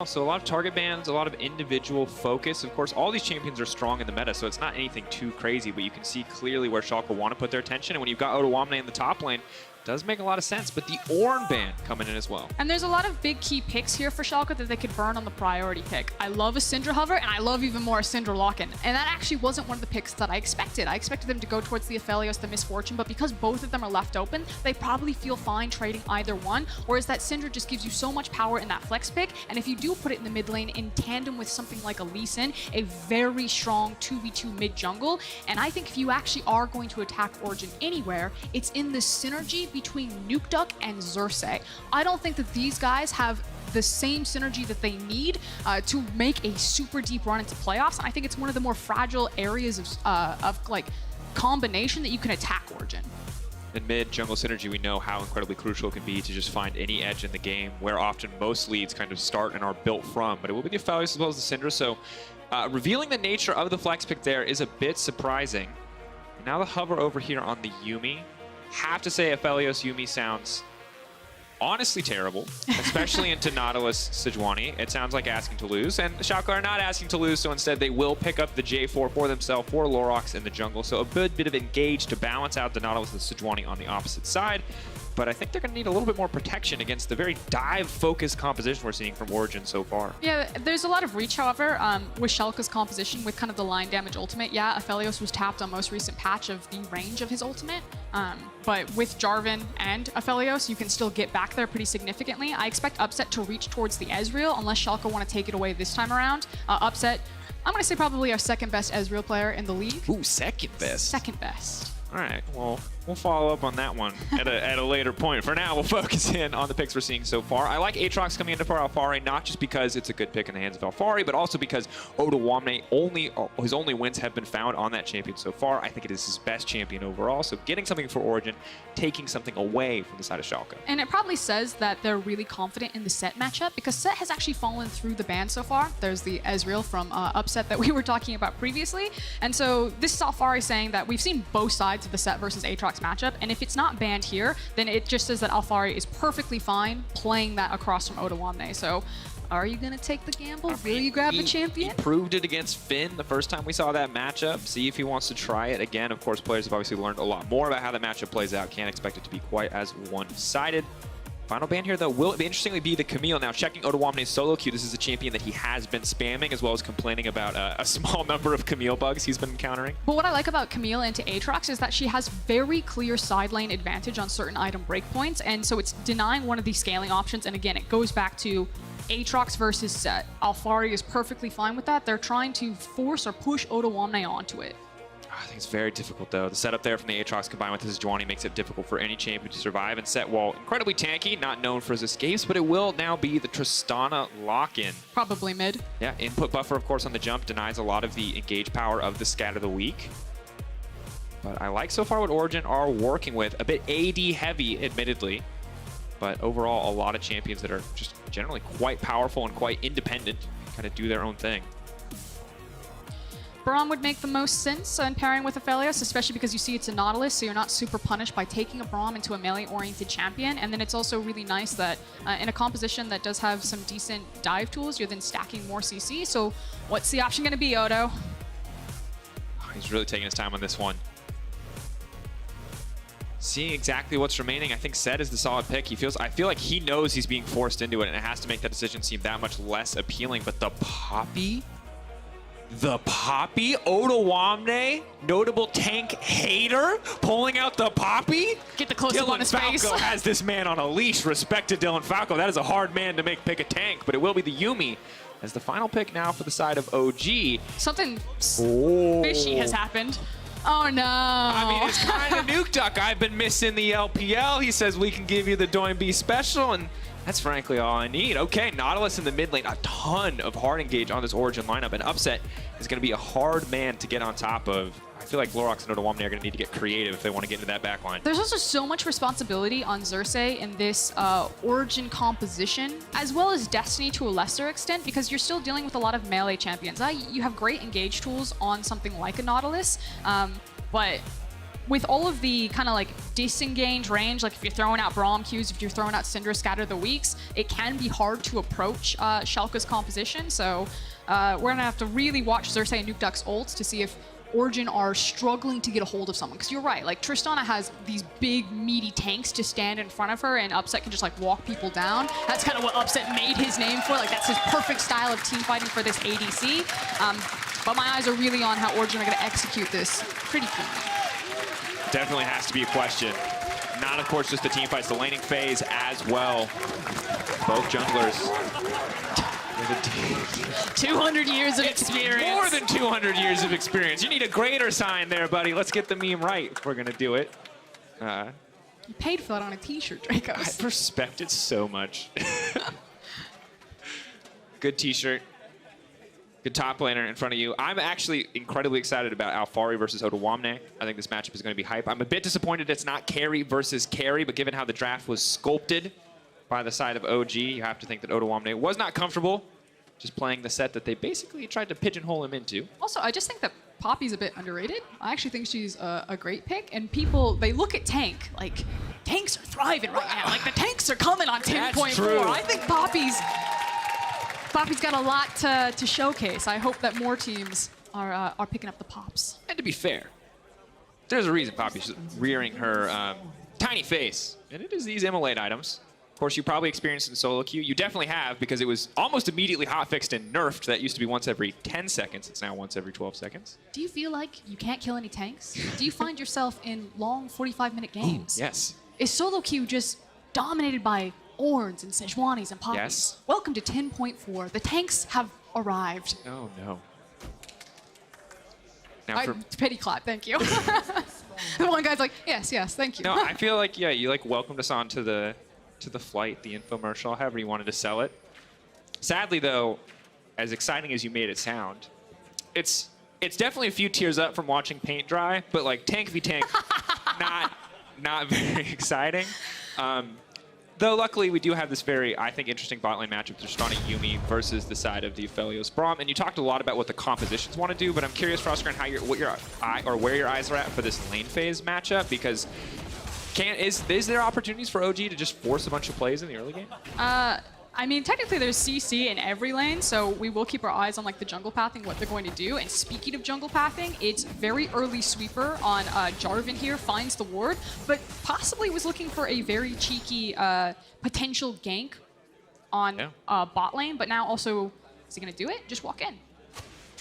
So a lot of target bans, a lot of individual focus. Of course, all these champions are strong in the meta, so it's not anything too crazy, but you can see clearly where Schalke want to put their attention. And when you've got Odoamne in the top lane, it does make a lot of sense. But the Ornn ban coming in as well. And there's a lot of big key picks here for Schalke that they could burn on the priority pick. I love a Syndra Hover, and I love even more a Syndra Lock-in. And that actually wasn't one of the picks that I expected. I expected them to go towards the Aphelios, the Misfortune, but because both of them are left open, they probably feel fine trading either one, whereas that Syndra just gives you so much power in that flex pick, and if you do put it in the mid lane in tandem with something like a Lee Sin, a very strong 2v2 mid jungle, and I think if you actually are going to attack Origen anywhere, it's in the synergy between Nukeduck and Xerxe. I don't think that these guys have the same synergy that they need to make a super deep run into playoffs, and I think it's one of the more fragile areas of like combination that you can attack Origen. In mid jungle synergy, we know how incredibly crucial it can be to just find any edge in the game, where often most leads kind of start and are built from. But it will be the Aphelios as well as the Syndra, so revealing the nature of the flex pick there is a bit surprising. And now the hover over here on the Yuumi. Have to say Aphelios Yuumi sounds honestly terrible, especially into Nautilus Sejuani. It sounds like asking to lose, and Schalke are not asking to lose, so instead they will pick up the J4 for themselves for Lurox in the jungle. So a good bit of engage to balance out the Nautilus and Sejuani on the opposite side. But I think they're going to need a little bit more protection against the very dive-focused composition we're seeing from Origen so far. Yeah, there's a lot of reach, however, with Schalke's composition with kind of the line damage ultimate. Yeah, Aphelios was tapped on most recent patch of the range of his ultimate, but with Jarvan and Aphelios, you can still get back there pretty significantly. I expect Upset to reach towards the Ezreal unless Schalke want to take it away this time around. Upset, I'm going to say probably our second best Ezreal player in the league. Ooh, second best. Second best. All right, well, we'll follow up on that one at a later point. For now, we'll focus in on the picks we're seeing so far. I like Aatrox coming into for Alphari, not just because it's a good pick in the hands of Alphari, but also because Odoamne, his only wins have been found on that champion so far. I think it is his best champion overall, so getting something for Origen, taking something away from the side of Schalke. And it probably says that they're really confident in the Set matchup, because Set has actually fallen through the ban so far. There's the Ezreal from Upset that we were talking about previously, and so this is Alphari saying that we've seen both sides of the Set versus Aatrox matchup, and if it's not banned here, then it just says that Alphari is perfectly fine playing that across from Odoamne. So are you going to take the gamble? Will you grab the champion? He proved it against Finn the first time we saw that matchup. See if he wants to try it again. Of course, players have obviously learned a lot more about how that matchup plays out. Can't expect it to be quite as one-sided. Final ban here, though, will interestingly be the Camille. Now, checking Odoamne's solo queue, this is a champion that he has been spamming, as well as complaining about a small number of Camille bugs he's been encountering. But what I like about Camille into Aatrox is that she has very clear side lane advantage on certain item breakpoints, and so it's denying one of these scaling options. And again, it goes back to Aatrox versus Set. Alphari is perfectly fine with that. They're trying to force or push Odoamne onto it. I think it's very difficult, though. The setup there from the Aatrox combined with his Sejuani makes it difficult for any champion to survive. And Set, while incredibly tanky, not known for his escapes, but it will now be the Tristana lock-in. Probably mid. Yeah, input buffer, of course, on the jump denies a lot of the engage power of the Scatter the Weak. But I like so far what Origen are working with. A bit AD heavy, admittedly. But overall, a lot of champions that are just generally quite powerful and quite independent, kind of do their own thing. Braum would make the most sense in pairing with Aphelios, especially because you see it's a Nautilus, so you're not super punished by taking a Braum into a melee-oriented champion. And then it's also really nice that in a composition that does have some decent dive tools, you're then stacking more CC. So what's the option going to be, Odo? Oh, he's really taking his time on this one. Seeing exactly what's remaining, I think Set is the solid pick. I feel like he knows he's being forced into it, and it has to make that decision seem that much less appealing. But the Poppy? The Poppy? Odoamne? Notable tank hater? Pulling out the Poppy? Get the close-up on his face. Dylan Falco has this man on a leash. Respect to Dylan Falco. That is a hard man to pick a tank, but it will be the Yuumi as the final pick now for the side of OG. Something fishy has happened. Oh no. I mean, it's kind of Nukeduck. I've been missing the LPL. He says we can give you the Doimbe special, and that's frankly all I need. Okay, Nautilus in the mid lane. A ton of hard engage on this Origen lineup, and Upset is going to be a hard man to get on top of. I feel like Lurox and Odoamne are going to need to get creative if they want to get into that backline. There's also so much responsibility on Xerxe in this Origen composition, as well as Destiny to a lesser extent, because you're still dealing with a lot of melee champions. You have great engage tools on something like a Nautilus, but with all of the kind of like disengage range, like if you're throwing out Braum Qs, if you're throwing out Syndra Scatter the Weeks, it can be hard to approach Schalke's composition. So we're gonna have to really watch Xerxe and Nukeduck's ults to see if Origen are struggling to get a hold of someone. Because you're right, like Tristana has these big meaty tanks to stand in front of her, and Upset can just like walk people down. That's kind of what Upset made his name for. Like that's his perfect style of team fighting for this ADC. But my eyes are really on how Origen are going to execute this pretty cleanly. Definitely has to be a question. Not, of course, just the team fights, the laning phase as well. Both junglers. 200 years of experience. More than 200 years of experience. You need a greater sign there, buddy. Let's get the meme right if we're going to do it. You paid for that on a t-shirt, Dracos. I respect it so much. Good t-shirt. Good top laner in front of you. I'm actually incredibly excited about Alphari versus Odoamne. I think this matchup is going to be hype. I'm a bit disappointed it's not carry versus carry, but given how the draft was sculpted by the side of OG, you have to think that Odoamne was not comfortable just playing the set that they basically tried to pigeonhole him into. Also, I just think that Poppy's a bit underrated. I actually think she's a great pick, and people, they look at tank, like, tanks are thriving right now. Like, the tanks are coming on 10.4. I think Poppy's got a lot to showcase. I hope that more teams are picking up the pops. And to be fair, there's a reason Poppy's rearing her tiny face, and it is these immolate items. Of course, you probably experienced in solo queue. You definitely have, because it was almost immediately hotfixed and nerfed. That used to be once every 10 seconds. It's now once every 12 seconds. Do you feel like you can't kill any tanks? Do you find yourself in long 45-minute games? Ooh, yes. Is solo queue just dominated by Orns and Sejuanis and Poppies? Yes. Welcome to 10.4. The tanks have arrived. Oh, no. Now Pity clap, thank you. The one guy's like, yes, yes, thank you. No, I feel like, yeah, you like welcomed us on to the flight, the infomercial, however you wanted to sell it. Sadly, though, as exciting as you made it sound, it's definitely a few tiers up from watching paint dry, but like tank v tank, not very exciting. Though luckily we do have this very, I think, interesting bot lane matchup. Tristana Yuumi versus the side of the Aphelios Braum, and you talked a lot about what the compositions want to do, but I'm curious, Froskurinn, where your eyes are at for this lane phase matchup, because is there opportunities for OG to just force a bunch of plays in the early game? I mean, technically there's CC in every lane, so we will keep our eyes on like the jungle pathing, what they're going to do. And speaking of jungle pathing, it's very early sweeper on Jarvan here, finds the ward, but possibly was looking for a very cheeky potential gank on bot lane, but now also, is he going to do it? Just walk in.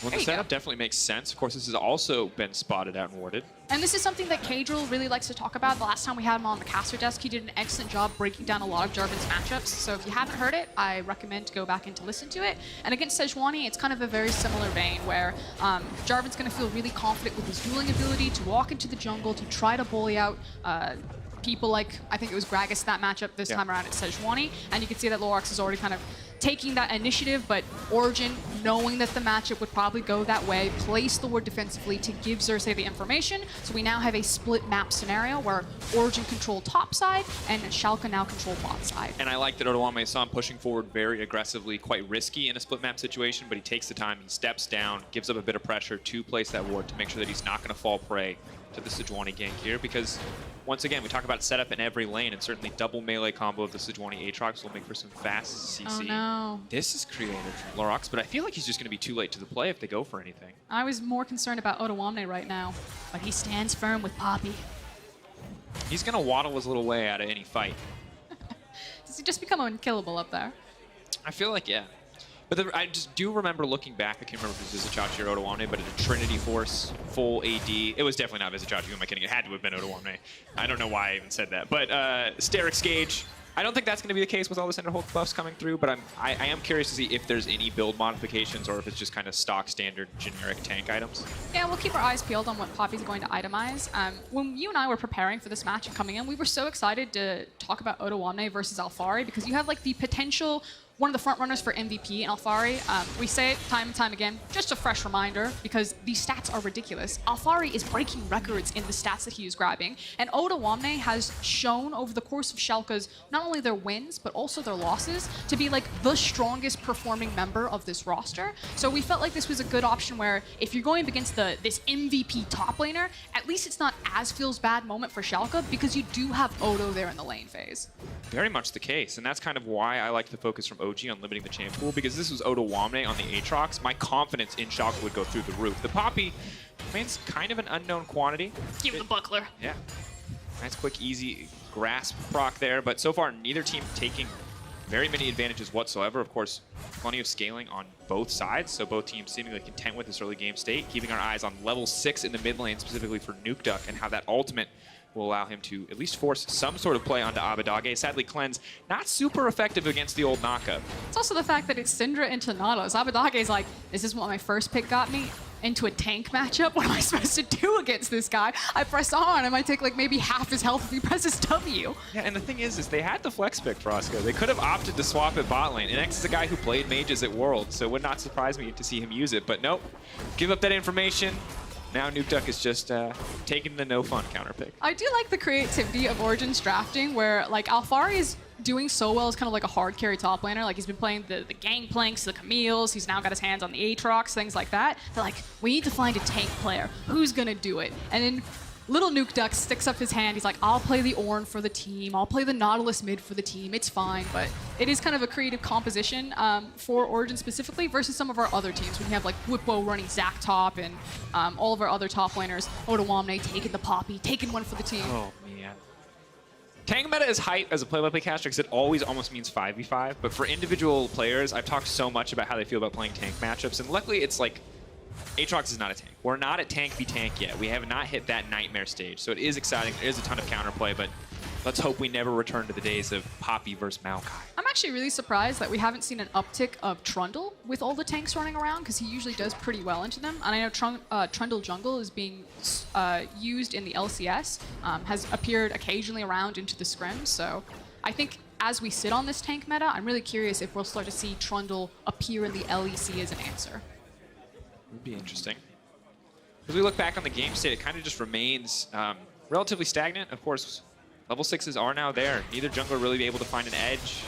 Well, the setup definitely makes sense. Of course, this has also been spotted out and warded. And this is something that Kadriel really likes to talk about. The last time we had him on the caster desk, he did an excellent job breaking down a lot of Jarvan's matchups. So if you haven't heard it, I recommend to go back and to listen to it. And against Sejuani, it's kind of a very similar vein where Jarvan's going to feel really confident with his dueling ability to walk into the jungle, to try to bully out people like, I think it was Gragas that matchup this time around at Sejuani. And you can see that Lurox is already kind of taking that initiative, but Origen, knowing that the matchup would probably go that way, placed the ward defensively to give Xerxe the information. So we now have a split map scenario where Origen control top side and Schalke now control bot side. And I like that Odoamne saw him pushing forward very aggressively, quite risky in a split map situation, but he takes the time, he steps down, gives up a bit of pressure to place that ward to make sure that he's not going to fall prey to the Sejuani gank here, because once again, we talk about setup in every lane, and certainly double melee combo of the Sejuani Aatrox will make for some fast CC. Oh no. This is creative from Lurox, but I feel like he's just going to be too late to the play if they go for anything. I was more concerned about Odoamne right now, but he stands firm with Poppy. He's going to waddle his little way out of any fight. Does he just become unkillable up there? I feel like, yeah. But I just do remember looking back, I can't remember if it was Vizichachi or Odoamne, but at a Trinity Force, full AD. It was definitely not Vizichachi, who am I kidding? It had to have been Odoamne. I don't know why I even said that. But Sterix Gauge, I don't think that's going to be the case with all the Cinder Hulk buffs coming through, but I am curious to see if there's any build modifications or if it's just kind of stock standard generic tank items. Yeah, we'll keep our eyes peeled on what Poppy's going to itemize. When you and I were preparing for this match and coming in, we were so excited to talk about Odoamne versus Alphari, because you have like the potential one of the front runners for MVP in Alphari. We say it time and time again, just a fresh reminder, because these stats are ridiculous. Alphari is breaking records in the stats that he is grabbing, and Odoamne has shown over the course of Schalke's, not only their wins, but also their losses, to be like the strongest performing member of this roster. So we felt like this was a good option where if you're going up against this MVP top laner, at least it's not as feels bad moment for Schalke, because you do have Odo there in the lane phase. Very much the case, and that's kind of why I like the focus from OG on limiting the champ pool, because this was Odoamne on the Aatrox. My confidence in Schalke would go through the roof. The Poppy remains kind of an unknown quantity. Give him the buckler. Yeah. Nice, quick, easy grasp proc there, but so far neither team taking very many advantages whatsoever. Of course, plenty of scaling on both sides, so both teams seemingly content with this early game state, keeping our eyes on level 6 in the mid lane, specifically for Nukeduck, and how that ultimate will allow him to at least force some sort of play onto Abbedagge. Sadly, Cleanse not super effective against the old Naka. It's also the fact that it's Syndra into Nados. Abbedagge's like, this is what my first pick got me into a tank matchup. What am I supposed to do against this guy? I press on, I might take like maybe half his health if he presses W. Yeah, and the thing is they had the flex pick, Frosco. They could have opted to swap at bot lane. Innaxe is a guy who played mages at Worlds, so it would not surprise me to see him use it. But nope, give up that information. Now Nukeduck is just taking the no fun counter pick. I do like the creativity of Origen's drafting, where like Alphari is doing so well as kind of like a hard carry top laner. Like he's been playing the Gangplanks, the Camille's, he's now got his hands on the Aatrox, things like that. They're like, we need to find a tank player. Who's gonna do it? And then little Nukeduck sticks up his hand. He's like, I'll play the Ornn for the team. I'll play the Nautilus mid for the team. It's fine. But it is kind of a creative composition for Origen specifically versus some of our other teams. When you have like Whippo running Zac top and all of our other top laners, Odoamne taking the Poppy, taking one for the team. Oh, man. Tank meta is hype as a play-by-play caster because it always almost means 5v5. But for individual players, I've talked so much about how they feel about playing tank matchups. And luckily, it's like Aatrox is not a tank. We're not at tank v tank yet. We have not hit that nightmare stage. So it is exciting. There is a ton of counterplay, but let's hope we never return to the days of Poppy versus Maokai. I'm actually really surprised that we haven't seen an uptick of Trundle with all the tanks running around, because he usually does pretty well into them. And I know Trundle Jungle is being used in the LCS, has appeared occasionally around into the scrims. So I think as we sit on this tank meta, I'm really curious if we'll start to see Trundle appear in the LEC as an answer. Would be interesting. As we look back on the game state, it kind of just remains relatively stagnant. Of course, level 6s are now there. Neither jungler really be able to find an edge.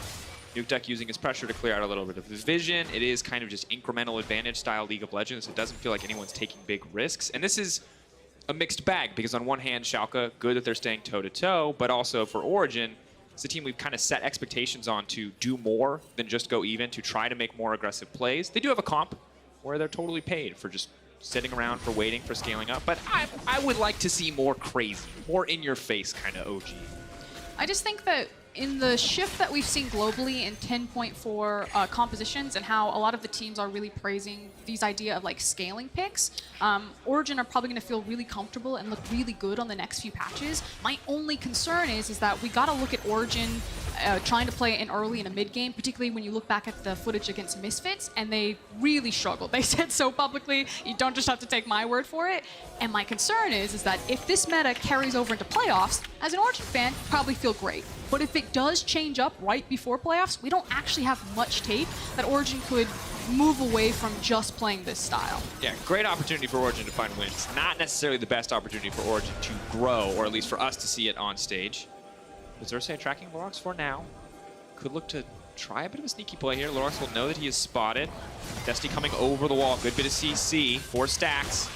Nukeduck using his pressure to clear out a little bit of his vision. It is kind of just incremental advantage style League of Legends. It doesn't feel like anyone's taking big risks. And this is a mixed bag because on one hand, Schalke, good that they're staying toe-to-toe, but also for Origen, it's a team we've kind of set expectations on to do more than just go even, to try to make more aggressive plays. They do have a comp where they're totally paid for just sitting around, for waiting, for scaling up. But I would like to see more crazy, more in-your-face kind of OG. I just think that in the shift that we've seen globally in 10.4 compositions and how a lot of the teams are really praising these idea of like scaling picks, Origen are probably going to feel really comfortable and look really good on the next few patches. My only concern is that we got to look at Origen trying to play in early in a mid game, particularly when you look back at the footage against Misfits, and they really struggled. They said so publicly, you don't just have to take my word for it. And my concern is that if this meta carries over into playoffs, as an Origen fan, probably feel great. But if it does change up right before playoffs, we don't actually have much tape that Origen could move away from just playing this style. Yeah, great opportunity for Origen to find wins. Not necessarily the best opportunity for Origen to grow, or at least for us to see it on stage. Xerxe tracking Lurox for now. Could look to try a bit of a sneaky play here. Lurox will know that he is spotted. Destiny coming over the wall. Good bit of CC. 4 stacks.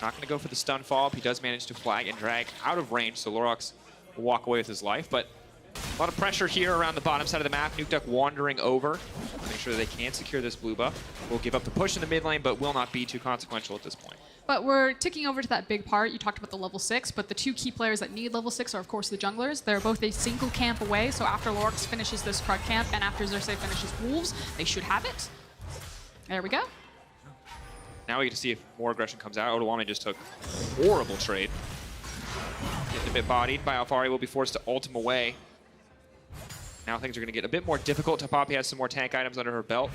Not going to go for the stun follow-up. He does manage to flag and drag out of range, so Lurox will walk away with his life. But a lot of pressure here around the bottom side of the map. Nukeduck wandering over. Make sure that they can secure this blue buff. Will give up the push in the mid lane, but will not be too consequential at this point. But we're ticking over to that big part. You talked about the level 6, but the 2 key players that need level 6 are, of course, the junglers. They're both a single camp away, so after Lurox finishes this Krug camp and after Xerxe finishes Wolves, they should have it. There we go. Now we get to see if more aggression comes out. Odoamne just took a horrible trade. Getting a bit bodied by Alphari, will be forced to ult him away. Now things are going to get a bit more difficult. Poppy has some more tank items under her belt.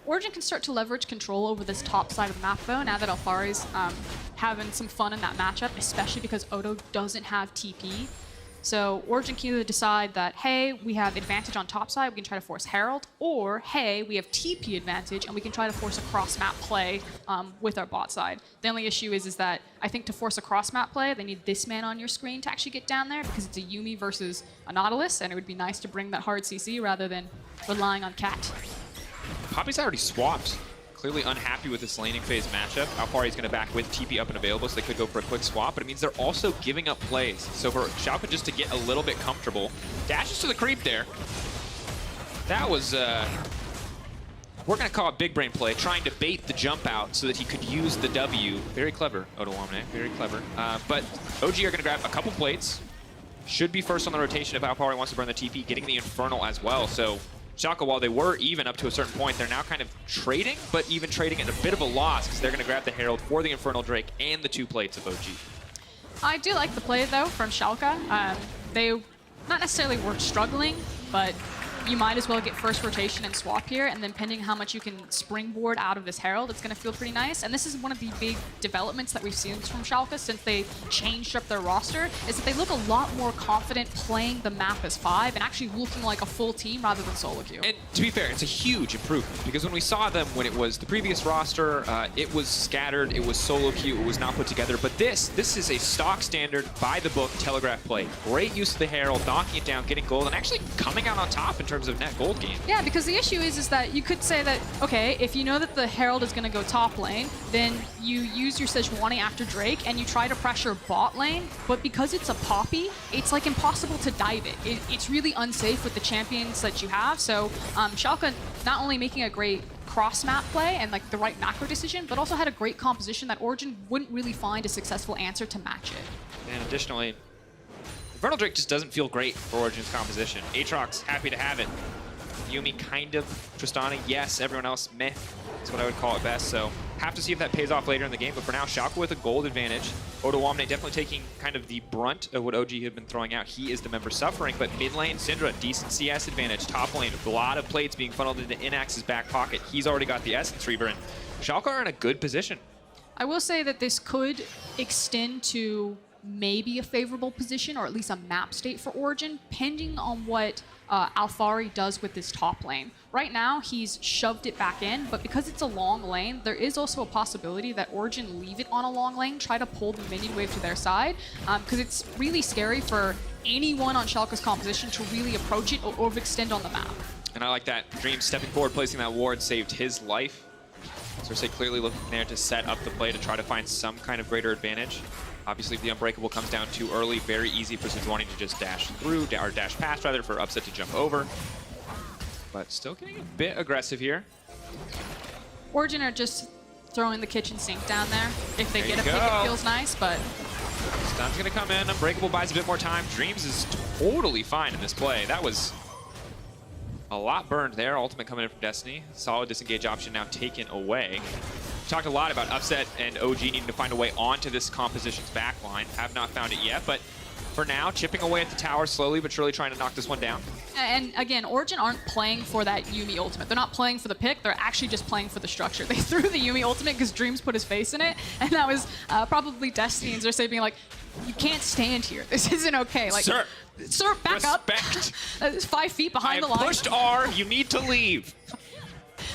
Origen can start to leverage control over this top side of the map, though, now that Alphari's having some fun in that matchup, especially because Odo doesn't have TP. So Origen can either decide that, hey, we have advantage on top side, we can try to force Herald, or hey, we have TP advantage and we can try to force a cross-map play with our bot side. The only issue is that I think to force a cross-map play, they need this man on your screen to actually get down there because it's a Yuumi versus a Nautilus, and it would be nice to bring that hard CC rather than relying on Cat. Poppy's already swapped. Clearly unhappy with this laning phase matchup. Alphari's going to back with TP up and available, so they could go for a quick swap, but it means they're also giving up plays. So for Schalke just to get a little bit comfortable, dashes to the creep there. That was, we're going to call it big brain play, trying to bait the jump out so that he could use the W. Very clever, Odoamne, very clever. But OG are going to grab a couple plates. Should be first on the rotation if Alphari wants to burn the TP, getting the Infernal as well. So Schalke, while they were even up to a certain point, they're now kind of trading, but even trading at a bit of a loss because they're going to grab the Herald for the Infernal Drake and the 2 plates of OG. I do like the play, though, from Schalke. They not necessarily were struggling, but you might as well get first rotation and swap here, and then depending how much you can springboard out of this Herald, it's going to feel pretty nice. And this is one of the big developments that we've seen from Schalke since they changed up their roster, is that they look a lot more confident playing the map as 5 and actually looking like a full team rather than solo queue. And to be fair, it's a huge improvement because when we saw them when it was the previous roster, it was scattered, it was solo queue, it was not put together. But this is a stock standard, by the book, telegraph play. Great use of the Herald, knocking it down, getting gold, and actually coming out on top in terms of net gold gain. Yeah, because the issue is that you could say that, okay, if you know that the Herald is going to go top lane, then you use your Sejuani after Drake and you try to pressure bot lane, but because it's a Poppy, it's like impossible to dive it. It's really unsafe with the champions that you have, so Schalke not only making a great cross-map play and like the right macro decision, but also had a great composition that Origen wouldn't really find a successful answer to match it. And additionally, Infernal Drake just doesn't feel great for Origen's composition. Aatrox, happy to have it. Yuumi, kind of. Tristana, yes. Everyone else, meh. That's what I would call it best. So, have to see if that pays off later in the game. But for now, Schalke with a gold advantage. Odoamne definitely taking kind of the brunt of what OG had been throwing out. He is the member suffering. But mid lane, Syndra, decent CS advantage. Top lane, a lot of plates being funneled into Innaxe's back pocket. He's already got the Essence Reaver. And Schalke are in a good position. I will say that this could extend to maybe a favorable position, or at least a map state for Origen, depending on what Alphari does with this top lane. Right now, he's shoved it back in, but because it's a long lane, there is also a possibility that Origen leave it on a long lane, try to pull the minion wave to their side, because it's really scary for anyone on Schalke's composition to really approach it or overextend on the map. And I like that. Dreams stepping forward, placing that ward, saved his life. Xerxe clearly looking there to set up the play to try to find some kind of greater advantage. Obviously, if the Unbreakable comes down too early, very easy for Sejuani to just dash through, or dash past rather, for Upset to jump over. But still getting a bit aggressive here. Origen are just throwing the kitchen sink down there. If they get a pick, it feels nice, but... Stun's gonna come in, Unbreakable buys a bit more time. Dreams is totally fine in this play. That was a lot burned there. Ultimate coming in from Destiny. Solid disengage option now taken away. Talked a lot about Upset and OG needing to find a way onto this composition's backline. Have not found it yet, but for now, chipping away at the tower slowly but surely, trying to knock this one down. And again, Origen aren't playing for that Yuumi ultimate. They're not playing for the pick, they're actually just playing for the structure. They threw the Yuumi ultimate because Dreams put his face in it, and that was probably Destiny and Xerxe being like, you can't stand here. This isn't okay. Like, Sir, back respect. up. 5 feet behind the line. I pushed R, you need to leave.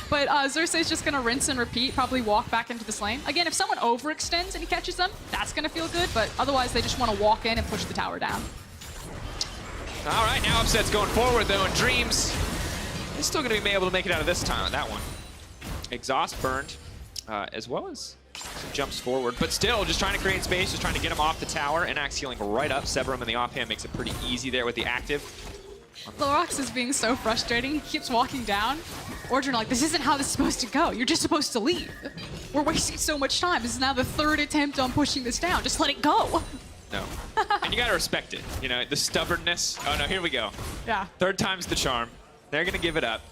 But Xerxe is just going to rinse and repeat, probably walk back into this lane. Again, if someone overextends and he catches them, that's going to feel good, but otherwise they just want to walk in and push the tower down. All right, now Upset's going forward, though, and Dreams is still going to be able to make it out of this time, that one. Exhaust burned, as well as some jumps forward, but still just trying to create space, just trying to get him off the tower. Innaxe healing right up. Sever him in the offhand makes it pretty easy there with the active. Lurox is being so frustrating. He keeps walking down. Origen are like, this isn't how this is supposed to go. You're just supposed to leave. We're wasting so much time. This is now the 3rd attempt on pushing this down. Just let it go. No. And you gotta respect it. You know, the stubbornness. Oh no, here we go. Yeah. 3rd time's the charm. They're gonna give it up.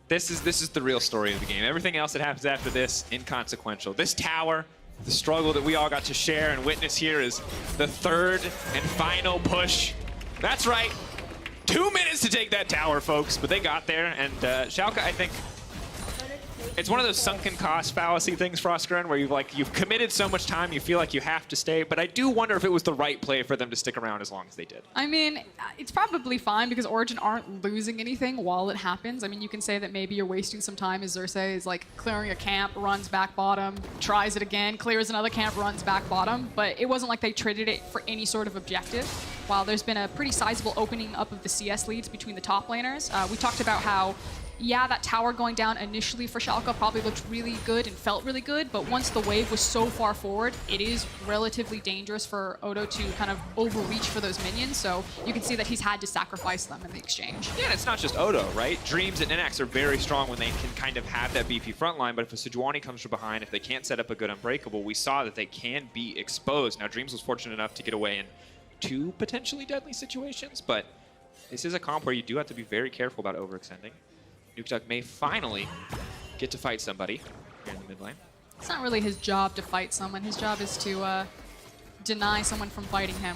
This is the real story of the game. Everything else that happens after this, inconsequential. This tower, the struggle that we all got to share and witness here, is the 3rd and final push. That's right. 2 minutes to take that tower, folks, but they got there, and Schalke, I think, It's one of those sunken cost fallacy things, Froskurinn, where you've committed so much time, you feel like you have to stay. But I do wonder if it was the right play for them to stick around as long as they did. I mean, it's probably fine because Origen aren't losing anything while it happens. I mean, you can say that maybe you're wasting some time as Xerxe is like clearing a camp, runs back bottom, tries it again, clears another camp, runs back bottom. But it wasn't like they traded it for any sort of objective. While there's been a pretty sizable opening up of the CS leads between the top laners, we talked about how yeah, that tower going down initially for Schalke probably looked really good and felt really good, but once the wave was so far forward, it is relatively dangerous for Odo to kind of overreach for those minions, so you can see that he's had to sacrifice them in the exchange. Yeah, and it's not just Odo, right? Dreams and Innaxe are very strong when they can kind of have that beefy front line, but if a Sejuani comes from behind, if they can't set up a good Unbreakable, we saw that they can be exposed. Now, Dreams was fortunate enough to get away in 2 potentially deadly situations, but this is a comp where you do have to be very careful about overextending. Nukeduck may finally get to fight somebody here in the mid lane. It's not really his job to fight someone. His job is to deny someone from fighting him.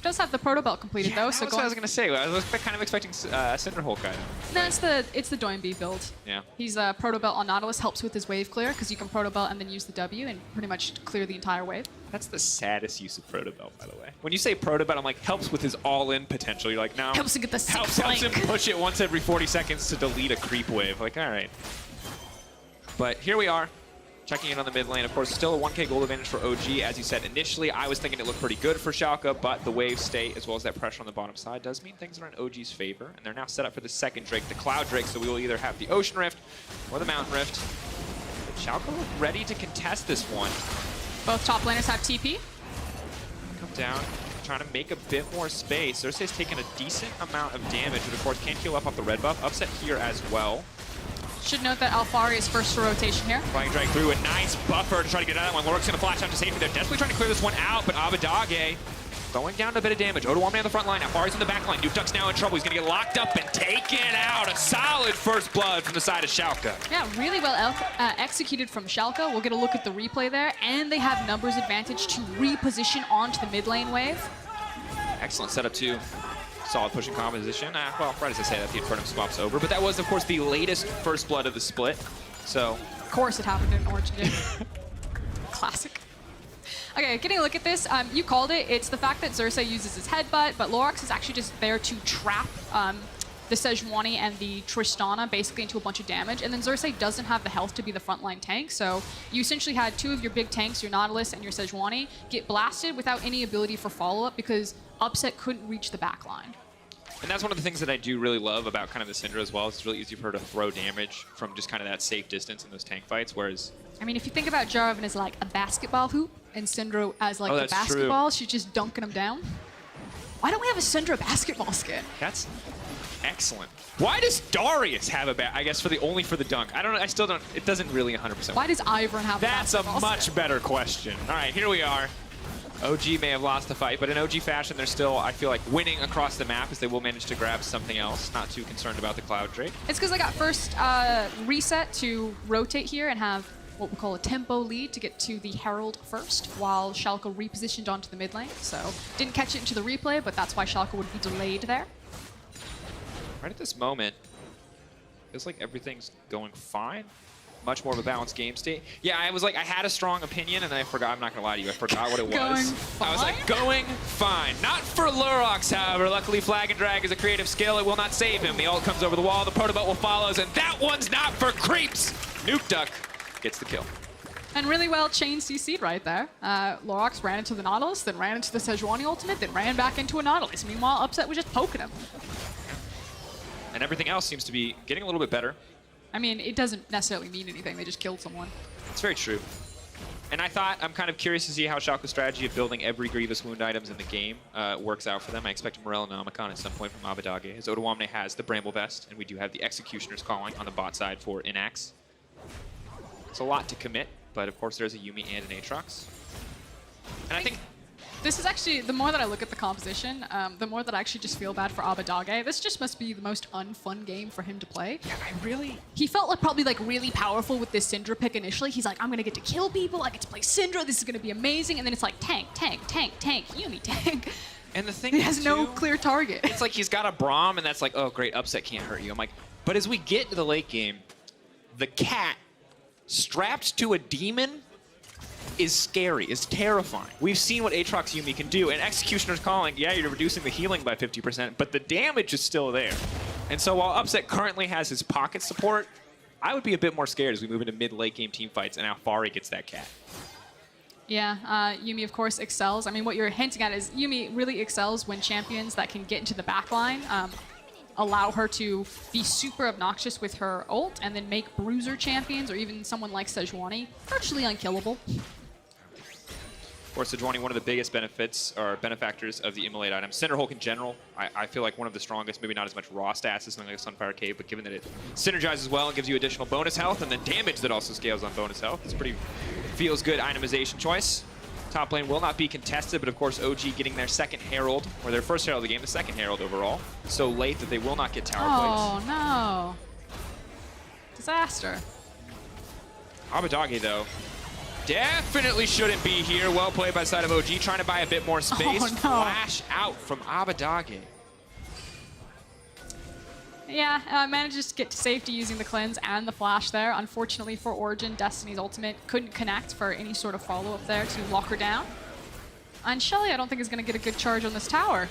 Does have the proto belt completed though, so that's what I was gonna say. I was kind of expecting Cinderhulk item. No, it's the Doimbe build. Yeah. He's proto belt on Nautilus, helps with his wave clear because you can proto belt and then use the W and pretty much clear the entire wave. That's the saddest use of proto belt, by the way. When you say proto belt, I'm like helps with his all-in potential. You're like, no. Helps to get the helps him push it once every 40 seconds to delete a creep wave. Like, all right. But here we are. Checking in on the mid lane. Of course, still a 1k gold advantage for OG. As you said, initially, I was thinking it looked pretty good for Schalke, but the wave state, as well as that pressure on the bottom side, does mean things are in OG's favor. And they're now set up for the second Drake, the Cloud Drake, so we will either have the Ocean Rift or the Mountain Rift. But Schalke look ready to contest this one. Both top laners have TP. Come down, trying to make a bit more space. Xerxe's taken a decent amount of damage, but of course can't heal up off the red buff. Upset here as well. Should note that Alphari is first to rotation here. Trying to drag through a nice buffer to try to get out of that one. Lurox going to flash out to safety. They're desperately trying to clear this one out, but Abbedagge going down to a bit of damage. Odoamne on the front line. Alphari's in the back line. Nukeduck's now in trouble. He's going to get locked up and taken out. A solid first blood from the side of Schalke. Yeah, really well executed from Schalke. We'll get a look at the replay there, and they have numbers advantage to reposition onto the mid lane wave. Excellent setup too. Solid pushing composition. Well, right as I say that, the Infernum swap's over, but that was, of course, the latest first blood of the split. So, of course, it happened in Origen. Classic. Okay, getting a look at this, you called it. It's the fact that Xerxe uses his headbutt, but Lurox is actually just there to trap the Sejuani and the Tristana basically into a bunch of damage, and then Xerxe doesn't have the health to be the frontline tank, so you essentially had 2 of your big tanks, your Nautilus and your Sejuani, get blasted without any ability for follow-up because Upset couldn't reach the back line. And that's one of the things that I do really love about kind of the Syndra as well. It's really easy for her to throw damage from just kind of that safe distance in those tank fights, whereas... I mean, if you think about Jarvan as like a basketball hoop and Syndra as like the basketball, she's just dunking them down. Why don't we have a Syndra basketball skin? That's excellent. Why does Darius have a I guess only for the dunk? I don't know. I still don't. It doesn't really 100%. Why does Ivern have That's a much better question. All right, here we are. OG may have lost the fight, but in OG fashion, they're still, I feel like, winning across the map as they will manage to grab something else. Not too concerned about the Cloud Drake. It's because they got first reset to rotate here and have what we call a tempo lead to get to the Herald first, while Schalke repositioned onto the mid lane. So didn't catch it into the replay, but that's why Schalke would be delayed there. Right at this moment, feels like everything's going fine. Much more of a balanced game state. Yeah, I was like, I had a strong opinion, and then I forgot. I'm not gonna lie to you, I forgot what it was. Going fine? I was like, going fine. Not for Lurox, however. Luckily, Flag and Drag is a creative skill. It will not save him. The ult comes over the wall. The proto belt will follow, and that one's not for creeps. Nukeduck gets the kill. And really well chain CC'd right there. Lurox ran into the Nautilus, then ran into the Sejuani ultimate, then ran back into a Nautilus. Meanwhile, Upset was just poking him. And everything else seems to be getting a little bit better. I mean, it doesn't necessarily mean anything. They just killed someone. It's very true. And I'm kind of curious to see how Schalke's strategy of building every Grievous Wound items in the game works out for them. I expect Morel and Omicron at some point from Abbedagge, as Odoamne has the Bramble Vest, and we do have the Executioner's Calling on the bot side for Innaxe. It's a lot to commit, but of course there's a Yuumi and an Aatrox. And I think... This is actually, the more that I look at the composition, the more that I actually just feel bad for Abbedagge. This just must be the most unfun game for him to play. Yeah, He felt like probably like really powerful with this Syndra pick initially. He's like, I'm gonna get to kill people, I get to play Syndra, this is gonna be amazing. And then it's like tank, tank, tank, tank, Yuumi, tank. And the thing he has no clear target. It's like he's got a Braum, and that's like, oh great, Upset can't hurt you. I'm like, but as we get to the late game, the cat strapped to a demon is scary, is terrifying. We've seen what Aatrox Yuumi can do, and Executioner's calling, yeah, you're reducing the healing by 50%, but the damage is still there. And so while Upset currently has his pocket support, I would be a bit more scared as we move into mid-late game team fights and Alphari gets that cat. Yeah, Yuumi, of course, excels. I mean, what you're hinting at is Yuumi really excels when champions that can get into the backline allow her to be super obnoxious with her ult and then make bruiser champions or even someone like Sejuani virtually unkillable. Of course, Sejuani, one of the biggest benefits or benefactors of the immolate item. Cinderhulk in general, I feel like one of the strongest, maybe not as much raw stats as something like Sunfire Cave, but given that it synergizes well and gives you additional bonus health and then damage that also scales on bonus health, it's pretty feels good itemization choice. Top lane will not be contested, but of course OG getting their second Herald, or their first Herald of the game, the second Herald overall. So late that they will not get tower plates. Oh no. Disaster. Abbedagge though, definitely shouldn't be here. Well played by side of OG, trying to buy a bit more space. Oh, no. Flash out from Abbedagge. Yeah, manages to get to safety using the cleanse and the flash there. Unfortunately for Origen, Destiny's ultimate couldn't connect for any sort of follow-up there to lock her down. And Shelly, I don't think is going to get a good charge on this tower.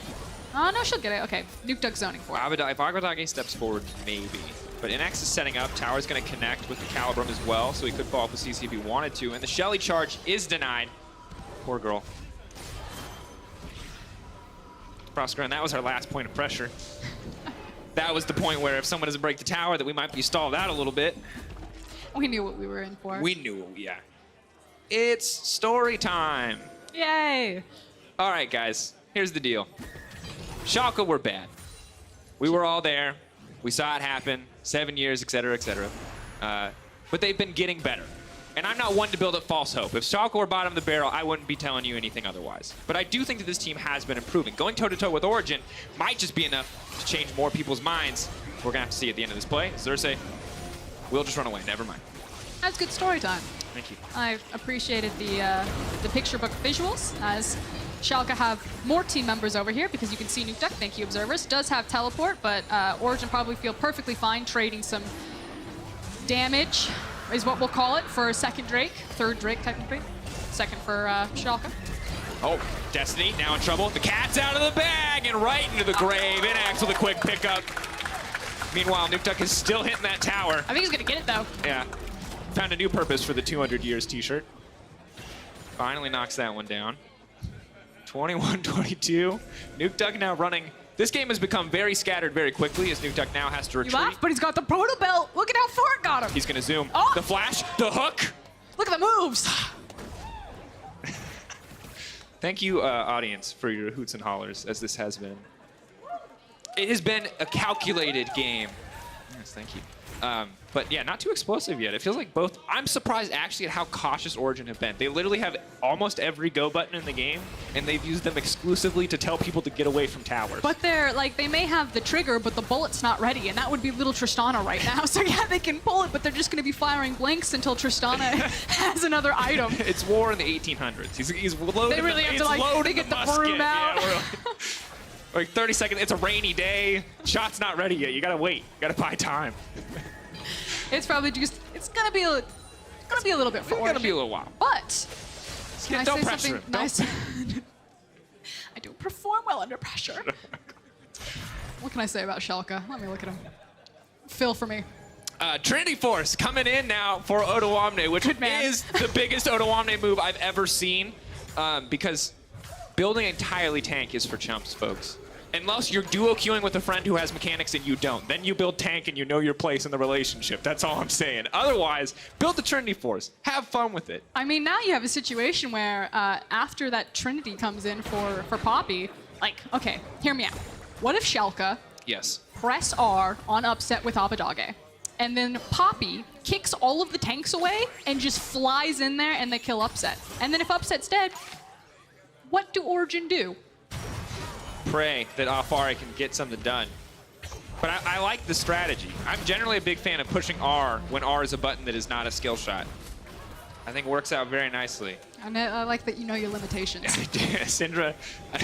Oh, no, she'll get it. Okay, Nukeduck zoning for it. If Abbedagge steps forward, maybe. But Innaxe is setting up. Tower's going to connect with the Calibrum as well, so he could fall off with CC if he wanted to. And the Shelly charge is denied. Poor girl. Froskurinn, that was our last point of pressure. That was the point where if someone doesn't break the tower, that we might be stalled out a little bit. We knew what we were in for. We knew, yeah. It's story time. Yay! All right, guys, here's the deal. Schalke were bad. We were all there. We saw it happen, 7 years, et cetera, et cetera. But they've been getting better. And I'm not one to build up false hope. If Schalke were bottom of the barrel, I wouldn't be telling you anything otherwise. But I do think that this team has been improving. Going toe-to-toe with Origen might just be enough to change more people's minds. We're going to have to see at the end of this play. Xerxe will just run away. Never mind. That's good story time. Thank you. I've appreciated the picture book visuals, as Schalke have more team members over here because you can see Nukeduck, thank you observers, does have teleport, but Origen probably feel perfectly fine trading some damage, is what we'll call it, for second Drake, third Drake technically, second for Schalke. Oh, Destiny now in trouble. The cat's out of the bag and right into the grave. Innaxe with a quick pickup. Meanwhile, Nukeduck is still hitting that tower. I think he's gonna get it though. Yeah. Found a new purpose for the 200 years t-shirt. Finally knocks that one down. 21-22. Nukeduck now running. This game has become very scattered very quickly as Nukeduck now has to retreat. You laugh, but he's got the proto belt. Look at how far it got him. He's gonna zoom. Oh. The flash, the hook. Look at the moves. Thank you, audience, for your hoots and hollers, as this has been. It has been a calculated game. Yes, thank you. But yeah, not too explosive yet. It feels like both. I'm surprised actually at how cautious Origen have been. They literally have almost every go button in the game, and they've used them exclusively to tell people to get away from towers. But they're like, they may have the trigger, but the bullet's not ready, and that would be little Tristana right now. So yeah, they can pull it, but they're just going to be firing blinks until Tristana has another item. It's war in the 1800s. He's loaded. They really have to like get the broom out. Yeah, like 30 seconds. It's a rainy day. Shot's not ready yet. You gotta wait. You gotta buy time. It's probably just, it's gonna be a little bit for Origen. It's gonna be a little while. But can I don't say pressure something him. nice? I do perform well under pressure. What can I say about Schalke? Let me look at him. Phil for me. Trinity Force coming in now for Odoamne, which is the biggest Odoamne move I've ever seen. Because building entirely tank is for chumps, folks. Unless you're duo queuing with a friend who has mechanics and you don't. Then you build tank and you know your place in the relationship. That's all I'm saying. Otherwise, build the Trinity Force. Have fun with it. I mean, now you have a situation where after that Trinity comes in for Poppy, like, okay, hear me out. What if Schalke press R on upset with Abbedagge, and then Poppy kicks all of the tanks away and just flies in there and they kill upset? And then if upset's dead, what do Origen do? Pray that Alphari can get something done. But I like the strategy. I'm generally a big fan of pushing R when R is a button that is not a skill shot. I think it works out very nicely. And I like that you know your limitations. Syndra,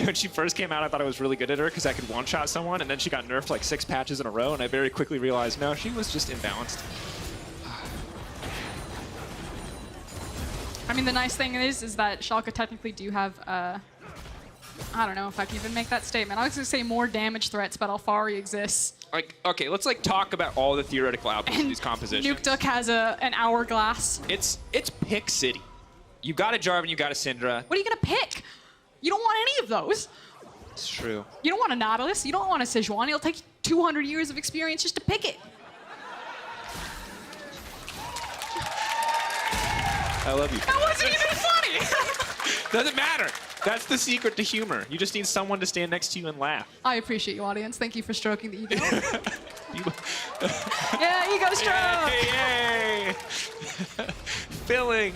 when she first came out, I thought I was really good at her because I could one-shot someone, and then she got nerfed like 6 patches in a row, and I very quickly realized, no, she was just imbalanced. I mean, the nice thing is that Schalke technically do have, I don't know if I can even make that statement. I was gonna say more damage threats, but Alphari exists. Like, okay, let's like talk about all the theoretical outputs of these compositions. Nukeduck has an hourglass. It's pick city. You got a Jarvan, you got a Syndra. What are you gonna pick? You don't want any of those. It's true. You don't want a Nautilus. You don't want a Sejuani. It'll take you 200 years of experience just to pick it. I love you. That wasn't even funny. Doesn't matter. That's the secret to humor. You just need someone to stand next to you and laugh. I appreciate you, audience. Thank you for stroking the ego. Yeah, ego stroke. Yay! Filling.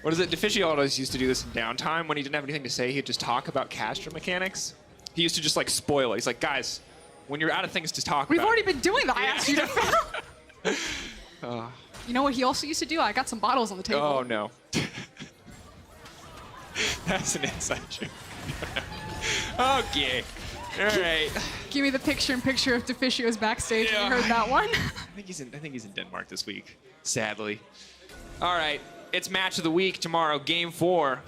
What is it? Deficio always used to do this in downtime when he didn't have anything to say. He'd just talk about caster mechanics. He used to just like spoil it. He's like, guys, when you're out of things to talk We've about. already been doing that. I asked you to fill. You know what he also used to do? I got some bottles on the table. Oh no. That's an inside joke. Okay. All right. Give me the picture-in-picture of Deficio's backstage. Yeah. You heard that one? I think he's in Denmark this week, sadly. All right, it's match of the week tomorrow, game 4.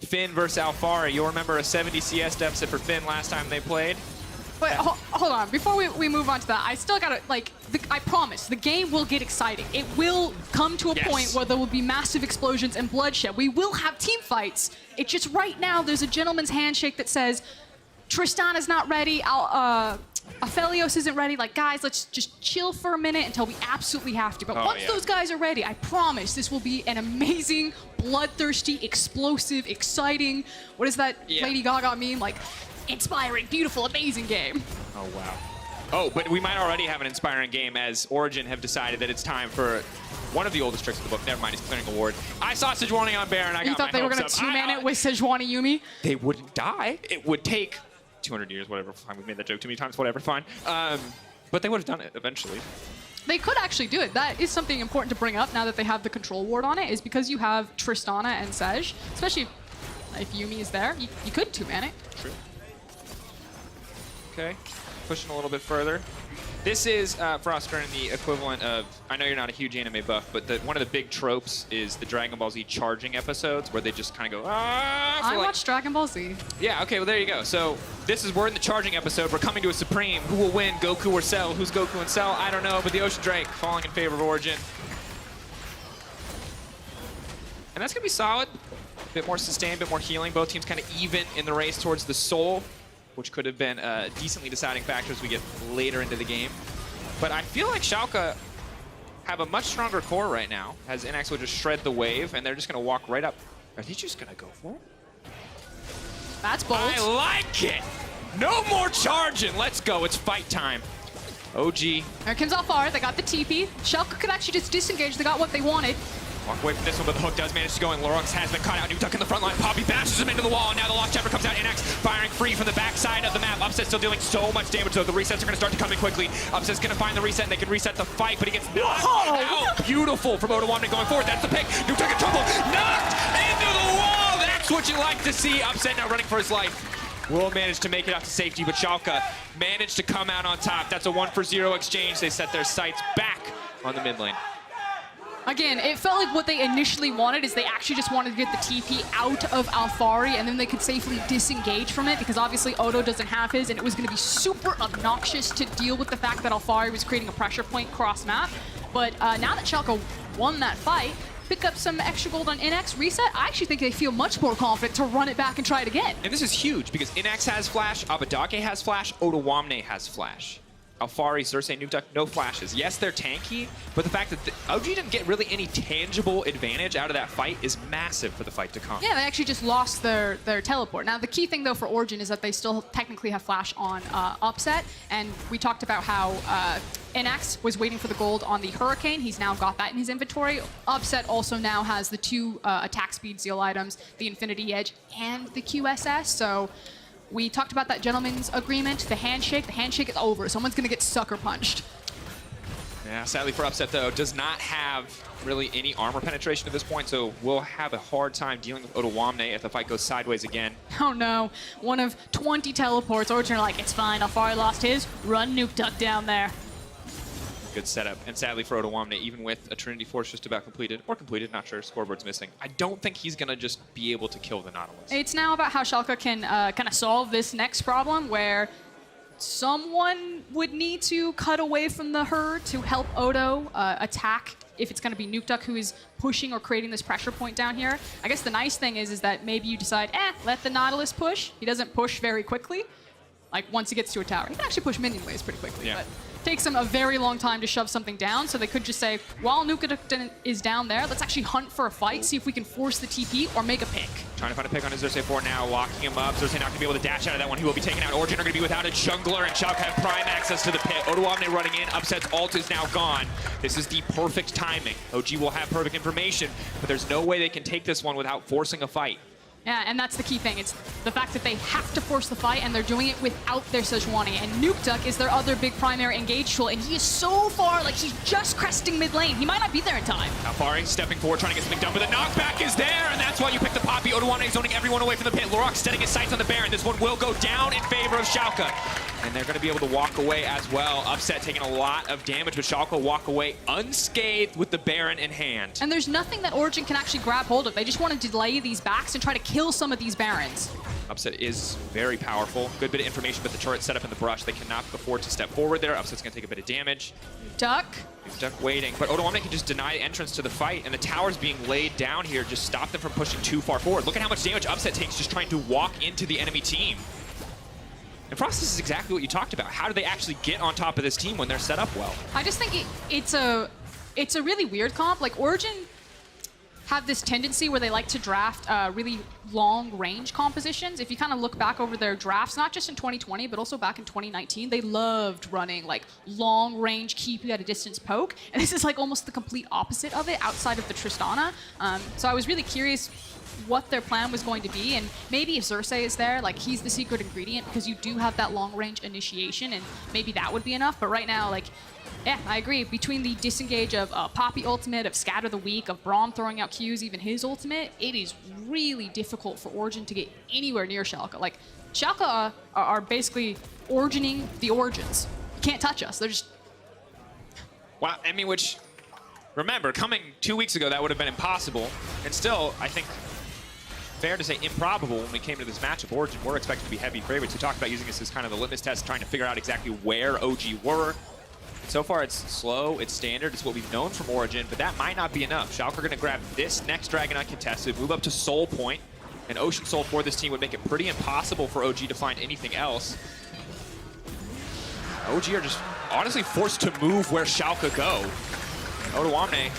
Finn versus Alphari. You'll remember a 70 CS deficit for Finn last time they played. But hold on, before we move on to that, I still gotta, like, I promise, the game will get exciting. It will come to a point where there will be massive explosions and bloodshed. We will have team fights. It's just right now there's a gentleman's handshake that says, Tristana's not ready, Aphelios isn't ready. Like, guys, let's just chill for a minute until we absolutely have to. But once those guys are ready, I promise this will be an amazing, bloodthirsty, explosive, exciting, what does that Lady Gaga mean? Like, inspiring, beautiful, amazing game. Oh, wow. Oh, but we might already have an inspiring game as Origen have decided that it's time for one of the oldest tricks of the book. Never mind, he's clearing award. I saw Sejuani on Baron. I got You thought they were going to two-man it with Sejuani Yuumi? They wouldn't die. It would take 200 years, whatever. Fine, we've made that joke too many times, whatever, fine. But they would have done it eventually. They could actually do it. That is something important to bring up now that they have the control ward on it, is because you have Tristana and Sej, especially if Yuumi is there, you could two-man it. True. Okay, pushing a little bit further. This is, Froskurinn, the equivalent of, I know you're not a huge anime buff, but one of the big tropes is the Dragon Ball Z charging episodes where they just kind of go, ah! I watched Dragon Ball Z. Yeah, okay, well, there you go. So we're in the charging episode. We're coming to a Supreme. Who will win, Goku or Cell? Who's Goku and Cell? I don't know, but the Ocean Drake falling in favor of Origen. And that's going to be solid. A bit more sustained, a bit more healing. Both teams kind of even in the race towards the soul, which could have been a decently deciding factor as we get later into the game. But I feel like Schalke have a much stronger core right now, as Innaxe will just shred the wave, and they're just going to walk right up. Are they just going to go for it? That's bold. I like it! No more charging! Let's go, it's fight time. OG. Here comes Alphari, they got the TP. Schalke could actually just disengage, they got what they wanted. Walk away from this one, but the hook does manage to go in. Lurox has been caught out. Nukeduck in the front line. Poppy bashes him into the wall, and now the Lost Chapter comes out. Innaxe firing free from the backside of the map. Upset still dealing so much damage, though. The resets are going to start to come in quickly. Upset's going to find the reset, and they can reset the fight, but he gets knocked out. Beautiful from Odoamne going forward. That's the pick. Nukeduck in trouble. Knocked into the wall. That's what you like to see. Upset now running for his life. Will manage to make it out to safety, but Schalke managed to come out on top. That's a 1-for-0 exchange. They set their sights back on the mid lane. Again, it felt like what they initially wanted is they actually just wanted to get the TP out of Alphari, and then they could safely disengage from it, because obviously Odo doesn't have his, and it was going to be super obnoxious to deal with the fact that Alphari was creating a pressure point cross-map. But now that Schalke won that fight, pick up some extra gold on Innaxe, reset, I actually think they feel much more confident to run it back and try it again. And this is huge, because Innaxe has flash, Abbedagge has flash, Odoamne has flash. Alphari, Xerxe, Nukeduck, no flashes. Yes, they're tanky, but the fact that OG didn't get really any tangible advantage out of that fight is massive for the fight to come. Yeah, they actually just lost their teleport. Now, the key thing, though, for Origen is that they still technically have flash on Upset, and we talked about how Innaxe was waiting for the gold on the Hurricane. He's now got that in his inventory. Upset also now has the 2 attack speed seal items, the Infinity Edge and the QSS, so we talked about that gentleman's agreement, the handshake. The handshake is over. Someone's going to get sucker punched. Yeah, sadly for Upset, though, does not have really any armor penetration at this point, so we'll have a hard time dealing with Odoamne if the fight goes sideways again. Oh, no. One of 20 teleports. Origen are like, it's fine. Alphari lost his. Run Nukeduck down there. good setup. And sadly for Odoamne, even with a Trinity Force just about completed, or completed, not sure, scoreboard's missing, I don't think he's going to just be able to kill the Nautilus. It's now about how Schalke can kind of solve this next problem where someone would need to cut away from the herd to help Odo attack if it's going to be Nukeduck who is pushing or creating this pressure point down here. I guess the nice thing is that maybe you decide, let the Nautilus push. He doesn't push very quickly. Like, once he gets to a tower. He can actually push minion waves pretty quickly, but takes him a very long time to shove something down, so they could just say, while Nukeduck is down there, let's actually hunt for a fight, see if we can force the TP or make a pick. Trying to find a pick on his Xerxe now, locking him up. Xerxe not going to be able to dash out of that one. He will be taken out. Origen are going to be without a jungler, and Schalke have prime access to the pit. Odoamne running in. Upset's ult is now gone. This is the perfect timing. OG will have perfect information, but there's no way they can take this one without forcing a fight. Yeah, and that's the key thing. It's the fact that they have to force the fight, and they're doing it without their Sejuani. And Nukeduck is their other big primary engage tool, and he is so far, like, he's just cresting mid lane. He might not be there in time. Alphari stepping forward, trying to get something done, but the knockback is there, and that's why you pick the Poppy. Odoamne zoning everyone away from the pit. Lurox setting his sights on the Baron. This one will go down in favor of Schalke. And they're going to be able to walk away as well. Upset taking a lot of damage, but Schalke will walk away unscathed with the Baron in hand. And there's nothing that Origen can actually grab hold of. They just want to delay these backs and try to kill some of these Barons. Upset is very powerful. Good bit of information, but the turret set up in the brush. They cannot afford to step forward there. Upset's going to take a bit of damage. Duck. Duck waiting, but Odoamne can just deny entrance to the fight, and the towers being laid down here just stop them from pushing too far forward. Look at how much damage Upset takes just trying to walk into the enemy team. And Frost, this is exactly what you talked about. How do they actually get on top of this team when they're set up well? I just think it's a really weird comp. Like, Origen have this tendency where they like to draft really long range compositions. If you kind of look back over their drafts, not just in 2020, but also back in 2019, they loved running like long range, keep you at a distance poke. And this is like almost the complete opposite of it outside of the Tristana. So I was really curious what their plan was going to be, and maybe if Xerxe is there, like, he's the secret ingredient because you do have that long range initiation, and maybe that would be enough. But right now, like, yeah, I agree. Between the disengage of Poppy ultimate, of Scatter the Weak, of Braum throwing out Qs, even his ultimate, it is really difficult for Origen to get anywhere near Schalke. Like, Schalke are basically Origining the Origins. You can't touch us. They're just... Well, I mean, which, remember, coming 2 weeks ago, that would have been impossible. And still, I think, fair to say improbable when we came to this matchup. Origen were expected to be heavy favorites. We talked about using this as kind of the litmus test, trying to figure out exactly where OG were. So far, it's slow, it's standard, it's what we've known from Origen, but that might not be enough. Schalke are going to grab this next Dragon uncontested, move up to Soul Point, and Ocean Soul for this team would make it pretty impossible for OG to find anything else. OG are just honestly forced to move where Schalke go. Odoamne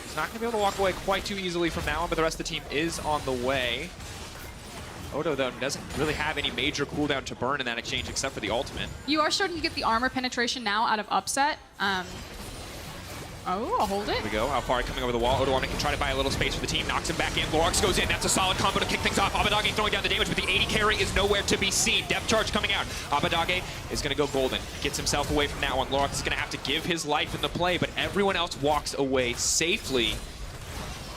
is not going to be able to walk away quite too easily from that one, but the rest of the team is on the way. Odo, though, doesn't really have any major cooldown to burn in that exchange except for the ultimate. You are starting to get the armor penetration now out of Upset. Oh, I'll hold it. Here we go. Alphari coming over the wall. Odoamne can try to buy a little space for the team. Knocks him back in. Lurox goes in. That's a solid combo to kick things off. Abbedagge throwing down the damage, but the 80 carry is nowhere to be seen. Depth charge coming out. Abbedagge is going to go golden. Gets himself away from that one. Lurox is going to have to give his life in the play, but everyone else walks away safely.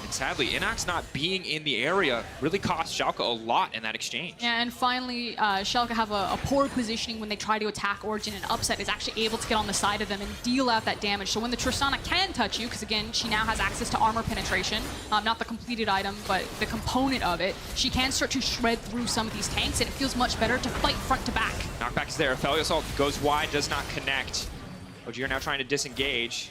And sadly, Innaxe not being in the area really cost Schalke a lot in that exchange. Yeah, and finally, Schalke have a poor positioning when they try to attack Origen, and Upset is actually able to get on the side of them and deal out that damage. So when the Tristana can touch you, because again, she now has access to armor penetration, not the completed item, but the component of it, she can start to shred through some of these tanks, and it feels much better to fight front to back. Knockback is there. Aphelios ult goes wide, does not connect. OG are now trying to disengage.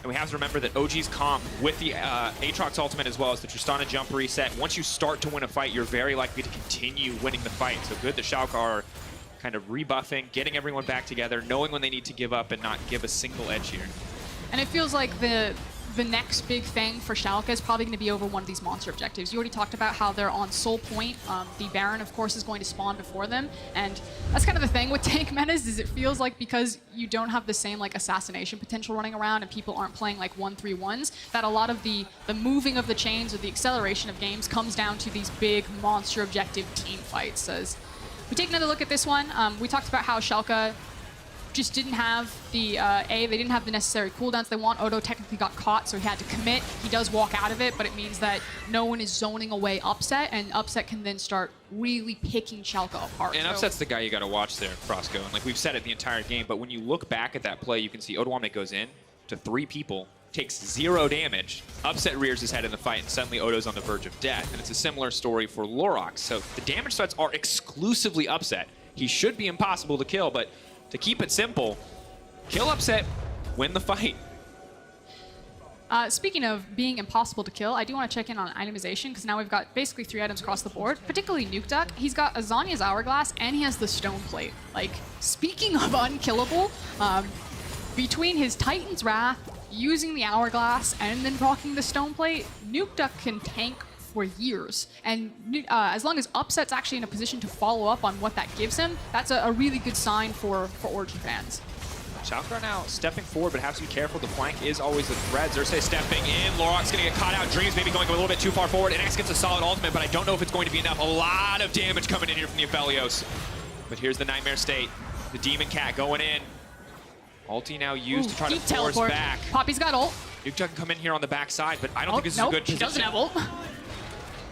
And we have to remember that OG's comp with the Aatrox ultimate as well as the Tristana jump reset, once you start to win a fight, you're very likely to continue winning the fight. So good that Schalke are kind of rebuffing, getting everyone back together, knowing when they need to give up and not give a single edge here. And it feels like the next big thing for Schalke is probably going to be over one of these monster objectives. You already talked about how they're on Soul Point. The Baron, of course, is going to spawn before them. And that's kind of the thing with tank metas, is it feels like because you don't have the same like assassination potential running around and people aren't playing like 1-3-1s, that a lot of the moving of the chains or the acceleration of games comes down to these big monster objective team fights. As we take another look at this one, we talked about how Schalke just didn't have the they didn't have the necessary cooldowns they want. Odo technically got caught, so he had to commit. He does walk out of it, but it means that no one is zoning away Upset, and Upset can then start really picking Schalke apart. And Upset's the guy you got to watch there, Frosco. And like we've said it the entire game, but when you look back at that play, you can see Odoamne goes in to 3 people, takes 0 damage. Upset rears his head in the fight, and suddenly Odo's on the verge of death. And it's a similar story for Lurox. So the damage threats are exclusively Upset. He should be impossible to kill, but to keep it simple, kill Upset, win the fight. Speaking of being impossible to kill, I do want to check in on itemization, because now we've got basically 3 items across the board, particularly Nukeduck. He's got Azania's Hourglass, and he has the Stone Plate. Like, speaking of unkillable, between his Titan's Wrath, using the Hourglass, and then rocking the Stone Plate, Nukeduck can tank for years. And as long as Upset's actually in a position to follow up on what that gives him, that's a really good sign for Origin fans. Schalke are now stepping forward, but have to be careful. The flank is always a threat. Xerxe stepping in. Lurox going to get caught out. Dreams maybe going a little bit too far forward. Innaxe gets a solid ultimate, but I don't know if it's going to be enough. A lot of damage coming in here from the Aphelios. But here's the Nightmare State. The Demon Cat going in. Ulti now used to try to force teleport. back. Poppy's got ult. Nukeduck can come in here on the backside, but I don't think this is a good position. She doesn't have ult.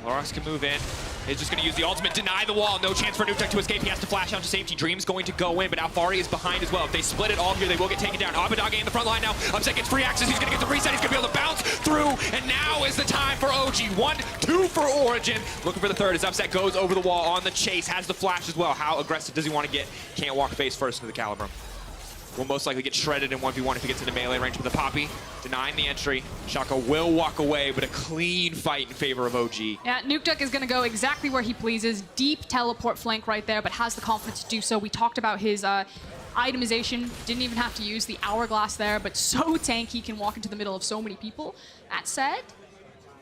Lurox can move in. He's just going to use the ultimate, deny the wall. No chance for Nukeduck to escape. He has to flash out to safety. Dream's going to go in, but Alphari is behind as well. If they split it all here, they will get taken down. Abbedagge in the front line now. Upset gets free access. He's going to get the reset. He's going to be able to bounce through, and now is the time for OG. 1-2 for Origin. Looking for the third as Upset goes over the wall on the chase. Has the flash as well. How aggressive does he want to get? Can't walk face first into the Caliber. Will most likely get shredded in 1v1 if he gets into melee range with the Poppy. Denying the entry. Schalke will walk away, but a clean fight in favor of OG. Yeah, Nukeduck is going to go exactly where he pleases. Deep teleport flank right there, but has the confidence to do so. We talked about his itemization. Didn't even have to use the Hourglass there, but so tanky, he can walk into the middle of so many people. That said,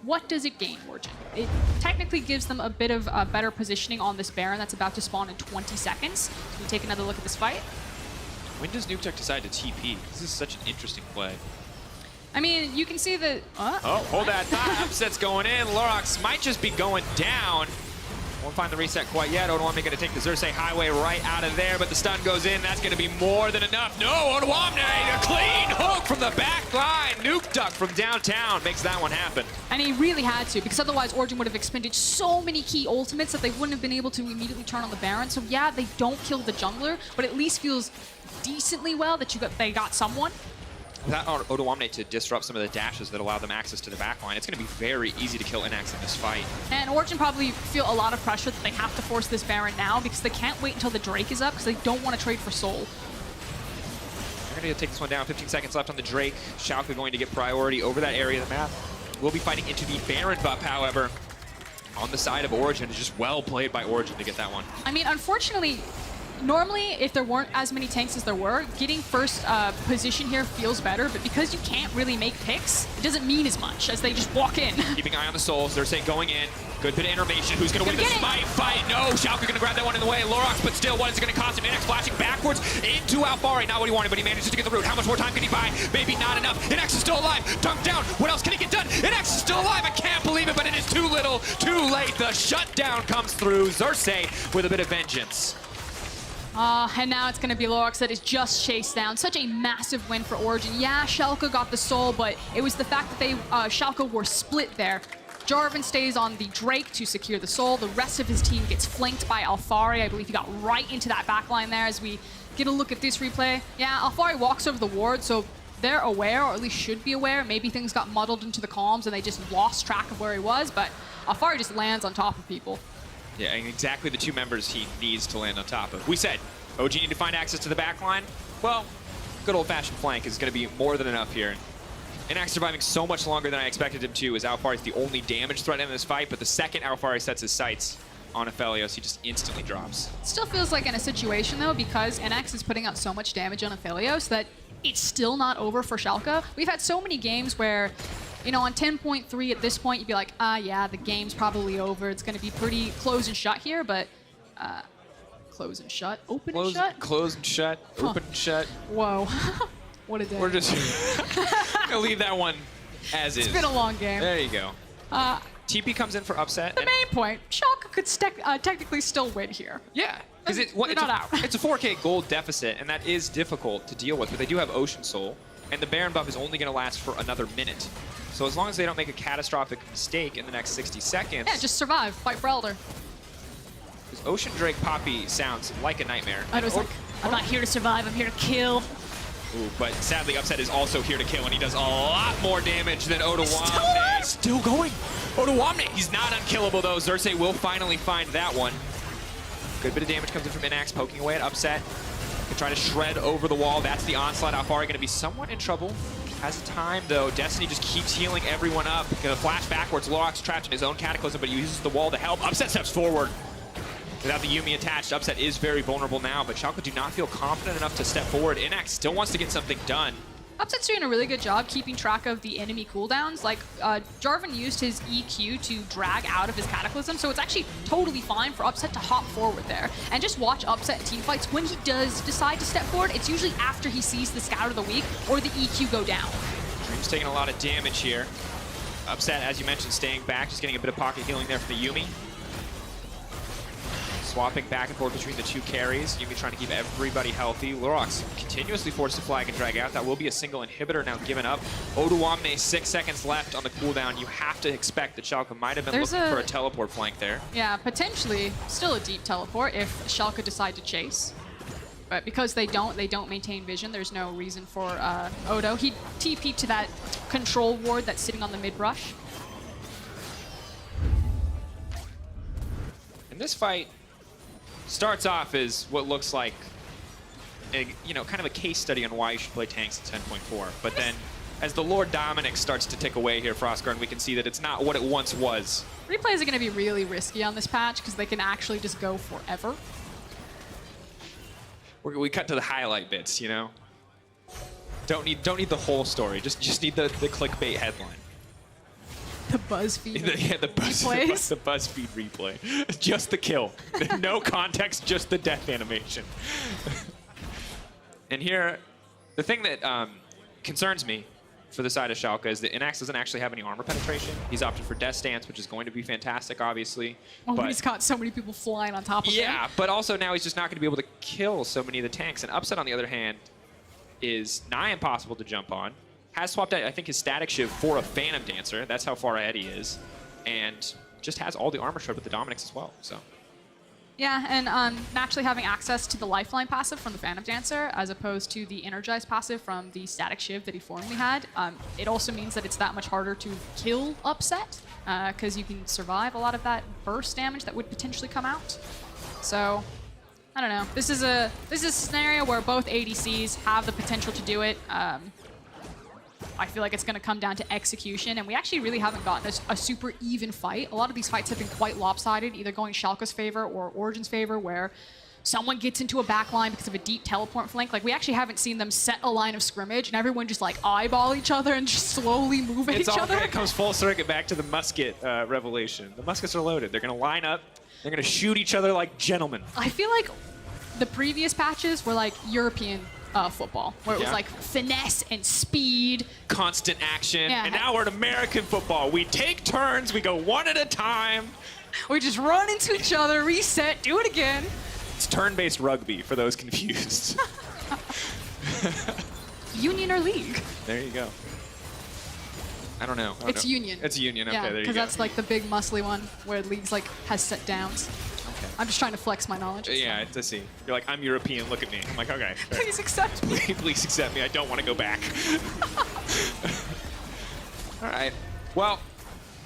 what does it gain, Origin? It technically gives them a bit of better positioning on this Baron that's about to spawn in 20 seconds. So we take another look at this fight. When does Nukeduck decide to TP? This is such an interesting play. I mean, you can see that... Oh, hold that thought. Upset's going in. Lurox might just be going down. Won't find the reset quite yet. Odoamne going to take the Xerxe highway right out of there, but the stun goes in. That's going to be more than enough. No, Odoamne, a clean hook from the back line. Nukeduck from downtown makes that one happen. And he really had to, because otherwise Origin would have expended so many key ultimates that they wouldn't have been able to immediately turn on the Baron. So yeah, they don't kill the jungler, but at least feels decently well that they got someone. Without Odoamne to disrupt some of the dashes that allow them access to the backline, it's going to be very easy to kill Innaxe in this fight. And Origin probably feel a lot of pressure that they have to force this Baron now, because they can't wait until the Drake is up, because they don't want to trade for Soul. They're going to take this one down. 15 seconds left on the Drake. Schalke going to get priority over that area of the map. We'll be fighting into the Baron buff, however, on the side of Origin. It's just well played by Origin to get that one. I mean, unfortunately, normally, if there weren't as many tanks as there were, getting first position here feels better, but because you can't really make picks, it doesn't mean as much as they just walk in. Keeping eye on the souls. They're saying going in. Good bit of intervention. Who's going to win the smite fight? No, Schalke going to grab that one in the way. Lurox, but still, what is it going to cost him? Innaxe flashing backwards into Alphari. Not what he wanted, but he manages to get the root. How much more time can he buy? Maybe not enough. Innaxe is still alive. Dunked down. What else can he get done? Innaxe is still alive. I can't believe it, but it is too little, too late. The shutdown comes through. Xerxe with a bit of vengeance. And now it's going to be Lurox that is just chased down. Such a massive win for Origin. Yeah, Schalke got the soul, but it was the fact that they Schalke were split there. Jarvan stays on the Drake to secure the soul. The rest of his team gets flanked by Alphari. I believe he got right into that backline there as we get a look at this replay. Yeah, Alphari walks over the ward, so they're aware, or at least should be aware. Maybe things got muddled into the comms and they just lost track of where he was, but Alphari just lands on top of people. Yeah, and exactly the 2 members he needs to land on top of. We said, OG need to find access to the back line. Well, good old-fashioned flank is going to be more than enough here. Innaxe surviving so much longer than I expected him to, as Alphari is the only damage threat in this fight, but the second Alphari sets his sights on Aphelios, he just instantly drops. Still feels like in a situation, though, because Innaxe is putting out so much damage on Aphelios that it's still not over for Schalke. We've had so many games where, you know, on 10.3 at this point, you'd be like, yeah, the game's probably over. It's going to be pretty close and shut here, but close and shut, open and shut? Close and shut, open and shut. Whoa. What a day. We're just gonna leave that one as is. It's been a long game. There you go. TP comes in for Upset. The main point, Schalke could technically still win here. Yeah, Because it's a 4K gold deficit, and that is difficult to deal with, but they do have Ocean Soul, and the Baron buff is only going to last for another minute. So as long as they don't make a catastrophic mistake in the next 60 seconds... Yeah, just survive. Fight for Elder. Because Ocean Drake Poppy sounds like a nightmare. I was like, I'm not here to survive, I'm here to kill. Ooh, but sadly, Upset is also here to kill, and he does a lot more damage than Odoamne. Still going. Odoamne, he's not unkillable, though. Xerxe will finally find that one. Good bit of damage comes in from Innaxe, poking away at Upset. Can try to shred over the wall. That's the onslaught. Alphari going to be somewhat in trouble. Has time, though. Destiny just keeps healing everyone up. Going to flash backwards. Lurox trapped in his own Cataclysm, but he uses the wall to help. Upset steps forward. Without the Yuumi attached, Upset is very vulnerable now, but Schalke do not feel confident enough to step forward. Innaxe still wants to get something done. Upset's doing a really good job keeping track of the enemy cooldowns. Like, Jarvan used his EQ to drag out of his Cataclysm, so it's actually totally fine for Upset to hop forward there. And just watch Upset in teamfights. When he does decide to step forward, it's usually after he sees the Scout of the Week or the EQ go down. Dreams taking a lot of damage here. Upset, as you mentioned, staying back, just getting a bit of pocket healing there from the Yuumi. Swapping back and forth between the two carries. Yuumi trying to keep everybody healthy. Lurox continuously forced to flag and drag out. That will be a single inhibitor now given up. Odoamne, 6 seconds left on the cooldown. You have to expect that Schalke might have been looking for a teleport flank there. Yeah, potentially still a deep teleport if Schalke decide to chase. But because they don't maintain vision, there's no reason for Odo. He TP'd to that control ward that's sitting on the mid-rush. In this fight, starts off as what looks like a, kind of a case study on why you should play tanks at 10.4. But then, as the Lord Dominic starts to tick away here, Froskurinn, we can see that it's not what it once was. Replays are going to be really risky on this patch because they can actually just go forever. We cut to the highlight bits, Don't need the whole story. Just need the clickbait headline. The BuzzFeed yeah, the BuzzFeed replay. Just the kill. No context, just the death animation. And here, the thing that concerns me for the side of Schalke is that Innaxe doesn't actually have any armor penetration. He's opted for Death Stance, which is going to be fantastic, obviously. Oh, but he's got so many people flying on top of him. Yeah, but also now he's just not going to be able to kill so many of the tanks. And Upset, on the other hand, is nigh impossible to jump on. Has swapped out, I think, his Static Shiv for a Phantom Dancer. That's how far ahead he is. And just has all the armor shred with the Dominics as well, so. Yeah, and naturally having access to the Lifeline passive from the Phantom Dancer as opposed to the Energized passive from the Static Shiv that he formerly had, it also means that it's that much harder to kill Upset because you can survive a lot of that burst damage that would potentially come out. So, I don't know. This is a scenario where both ADCs have the potential to do it. I feel like it's going to come down to execution, and we actually really haven't gotten a super even fight. A lot of these fights have been quite lopsided, either going Schalke's favor or Origen's favor, where someone gets into a backline because of a deep teleport flank. Like, we actually haven't seen them set a line of scrimmage, and everyone just, like, eyeball each other and just slowly move at each other. It comes full circuit back to the musket revelation. The muskets are loaded. They're going to line up. They're going to shoot each other like gentlemen. I feel like the previous patches were, like, European football, where it was like finesse and speed. Constant action. Yeah. And now we're in American football. We take turns, we go one at a time. We just run into each other, reset, do it again. It's turn-based rugby, for those confused. Union or league? There you go. I don't know. It's union. It's union, okay, yeah, there you go. Because that's like the big muscly one, where leagues like has set downs. Okay. I'm just trying to flex my knowledge. Yeah, I see. You're like, I'm European, look at me. I'm like, okay. Please accept me. Please accept me, I don't want to go back. All right, well,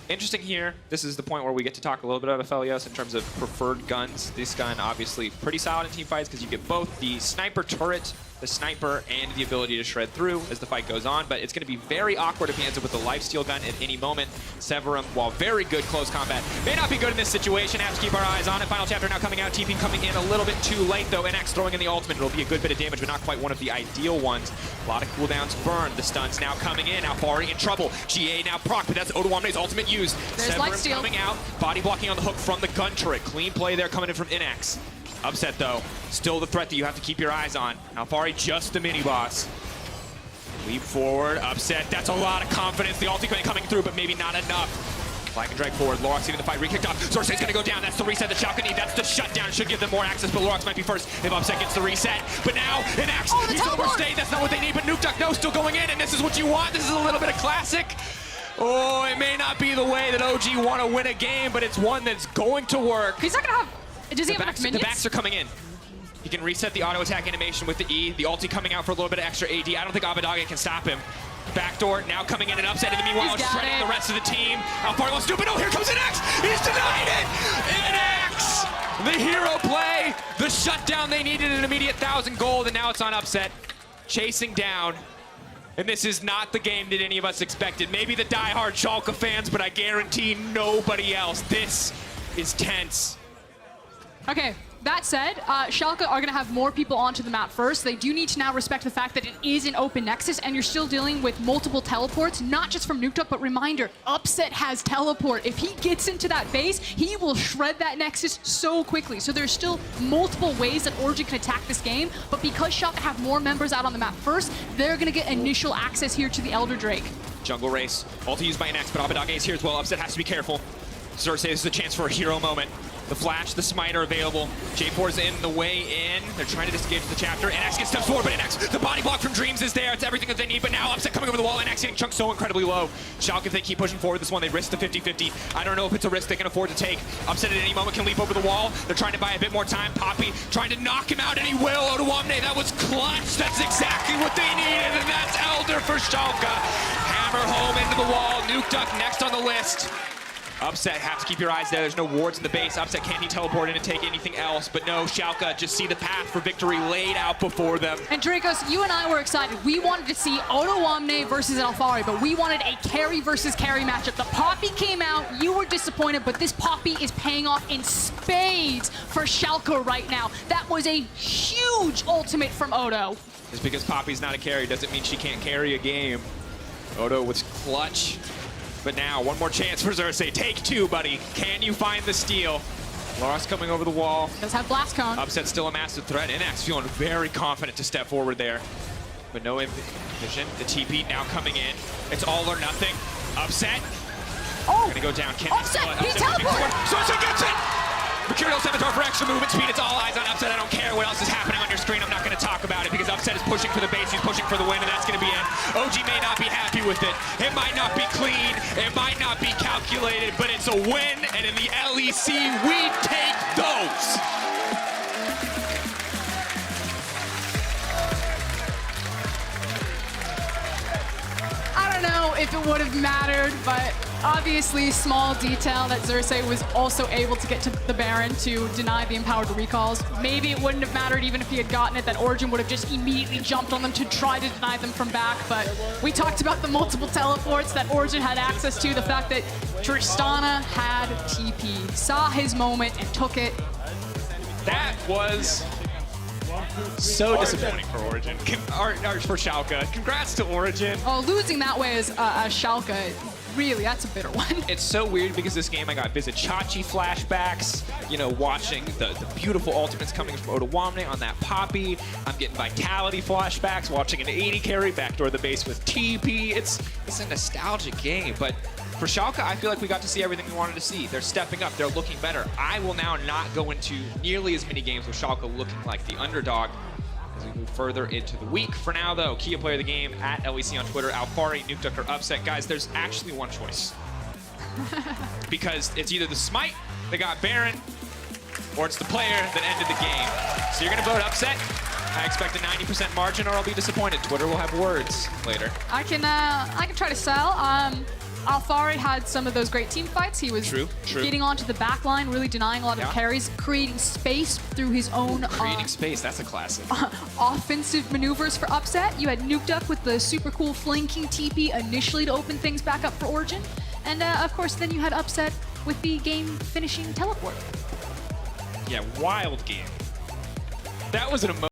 interesting here. This is the point where we get to talk a little bit about Aphelios in terms of preferred guns. This gun, obviously, pretty solid in team fights because you get both the sniper turret, the sniper, and the ability to shred through as the fight goes on, but it's going to be very awkward if he ends up with the lifesteal gun at any moment. Severum, while very good close combat, may not be good in this situation. Have to keep our eyes on it. Final chapter now coming out. TP coming in a little bit too late, though. Innaxe throwing in the ultimate. It'll be a good bit of damage, but not quite one of the ideal ones. A lot of cooldowns burned. The stuns now coming in. Alphari in trouble. GA now proc, but that's Odoamne's ultimate used. Severum coming out. Body blocking on the hook from the gun turret. Clean play there coming in from Innaxe. Upset, though. Still the threat that you have to keep your eyes on. Alphari just the mini-boss. Leap forward. Upset. That's a lot of confidence. The ultimate coming through, but maybe not enough. Flag and drag forward. Lurox even the fight. Re-kicked off. Xerxe's gonna go down. That's the reset that Schalke need. That's the shutdown. Should give them more access, but Lurox might be first if Upset gets the reset. But now, Innaxe, he's overstayed. That's not what they need, but Nukeduck, no, still going in, and this is what you want. This is a little bit of classic. Oh, it may not be the way that OG want to win a game, but it's one that's going to work. He's not gonna have. Does he have enough minions? The backs are coming in. He can reset the auto attack animation with the E. The ulti coming out for a little bit of extra AD. I don't think Abbedagge can stop him. Backdoor now coming in and Upset. In the meanwhile, shredding the rest of the team. Alphari wants to do, but no, here comes Innaxe. He's denied it. Innaxe, the hero play, the shutdown they needed, an immediate 1,000 gold, and now it's on Upset, chasing down. And this is not the game that any of us expected. Maybe the diehard Schalke fans, but I guarantee nobody else. This is tense. Okay, that said, Schalke are going to have more people onto the map first. They do need to now respect the fact that it is an open nexus, and you're still dealing with multiple teleports, not just from Nukeduck, but reminder, Upset has teleport. If he gets into that base, he will shred that nexus so quickly. So there's still multiple ways that Origen can attack this game, but because Schalke have more members out on the map first, they're going to get initial access here to the Elder Drake. Jungle race, ulti used by Innaxe, but Abbedagge is here as well. Upset has to be careful. Xerxe, this is a chance for a hero moment. The flash, the smite are available. J4's in the way in. They're trying to disengage the chapter. Innaxe gets steps forward, but Innaxe, the body block from Dreams is there. It's everything that they need, but now Upset coming over the wall. Innaxe getting chunked so incredibly low. Schalke, if they keep pushing forward this one, they risk the 50-50. I don't know if it's a risk they can afford to take. Upset at any moment can leap over the wall. They're trying to buy a bit more time. Poppy trying to knock him out, and he will. Odoamne, that was clutch. That's exactly what they needed, and that's Elder for Schalke. Hammer home into the wall. Nukeduck next on the list. Upset, have to keep your eyes there. There's no wards in the base. Upset, can he teleport in and take anything else? But no, Schalke just see the path for victory laid out before them. And Drakos, you and I were excited. We wanted to see Odoamne versus Alphari, but we wanted a carry versus carry matchup. The Poppy came out, you were disappointed, but this Poppy is paying off in spades for Schalke right now. That was a huge ultimate from Odo. Just because Poppy's not a carry doesn't mean she can't carry a game. Odo was clutch. But now, one more chance for Xerxe. Take two, buddy. Can you find the steal? Lurox coming over the wall. Does have Blast Cone. Upset still a massive threat. Innaxe feeling very confident to step forward there. But no vision. The TP now coming in. It's all or nothing. Upset. Oh! Gonna go down. Can Upset! He teleported! Xerxe gets it! Mercurial Scimitar for extra movement speed. It's all eyes on Upset. I don't care what else is happening on your screen. I'm not going to talk about it because Upset is pushing for the base. He's pushing for the win, and that's going to be it. OG may not be happy with it. It might not be clean. It might not be calculated, but it's a win, and in the LEC, we take those. I don't know if it would have mattered, but obviously small detail that Xerxe was also able to get to the Baron to deny the empowered recalls. Maybe it wouldn't have mattered even if he had gotten it, that Origen would have just immediately jumped on them to try to deny them from back, but we talked about the multiple teleports that Origen had access to, the fact that Tristana had TP, saw his moment and took it. That was so disappointing for Origen, or for Schalke. Congrats to Origen. Oh, losing that way as Schalke, really, that's a bitter one. It's so weird because this game I got Vizichachi flashbacks, you know, watching the beautiful ultimates coming from Odoamne on that Poppy. I'm getting Vitality flashbacks, watching an 80 carry backdoor the base with TP. It's a nostalgic game, but for Schalke, I feel like we got to see everything we wanted to see. They're stepping up, they're looking better. I will now not go into nearly as many games with Schalke looking like the underdog as we move further into the week. For now, though, Kia player of the game at LEC on Twitter, Alphari, Nukeduck, or Upset. Guys, there's actually one choice. Because it's either the smite that got Baron, or it's the player that ended the game. So you're going to vote Upset. I expect a 90% margin, or I'll be disappointed. Twitter will have words later. I can try to sell. Alphari had some of those great team fights. He was getting onto the back line, really denying a lot of carries, creating space through his own... Creating space, that's a classic. Offensive maneuvers for Upset. You had Nukeduck with the super cool flanking TP initially to open things back up for Origen. And of course, then you had Upset with the game-finishing teleport. Yeah, wild game. That was an emotional...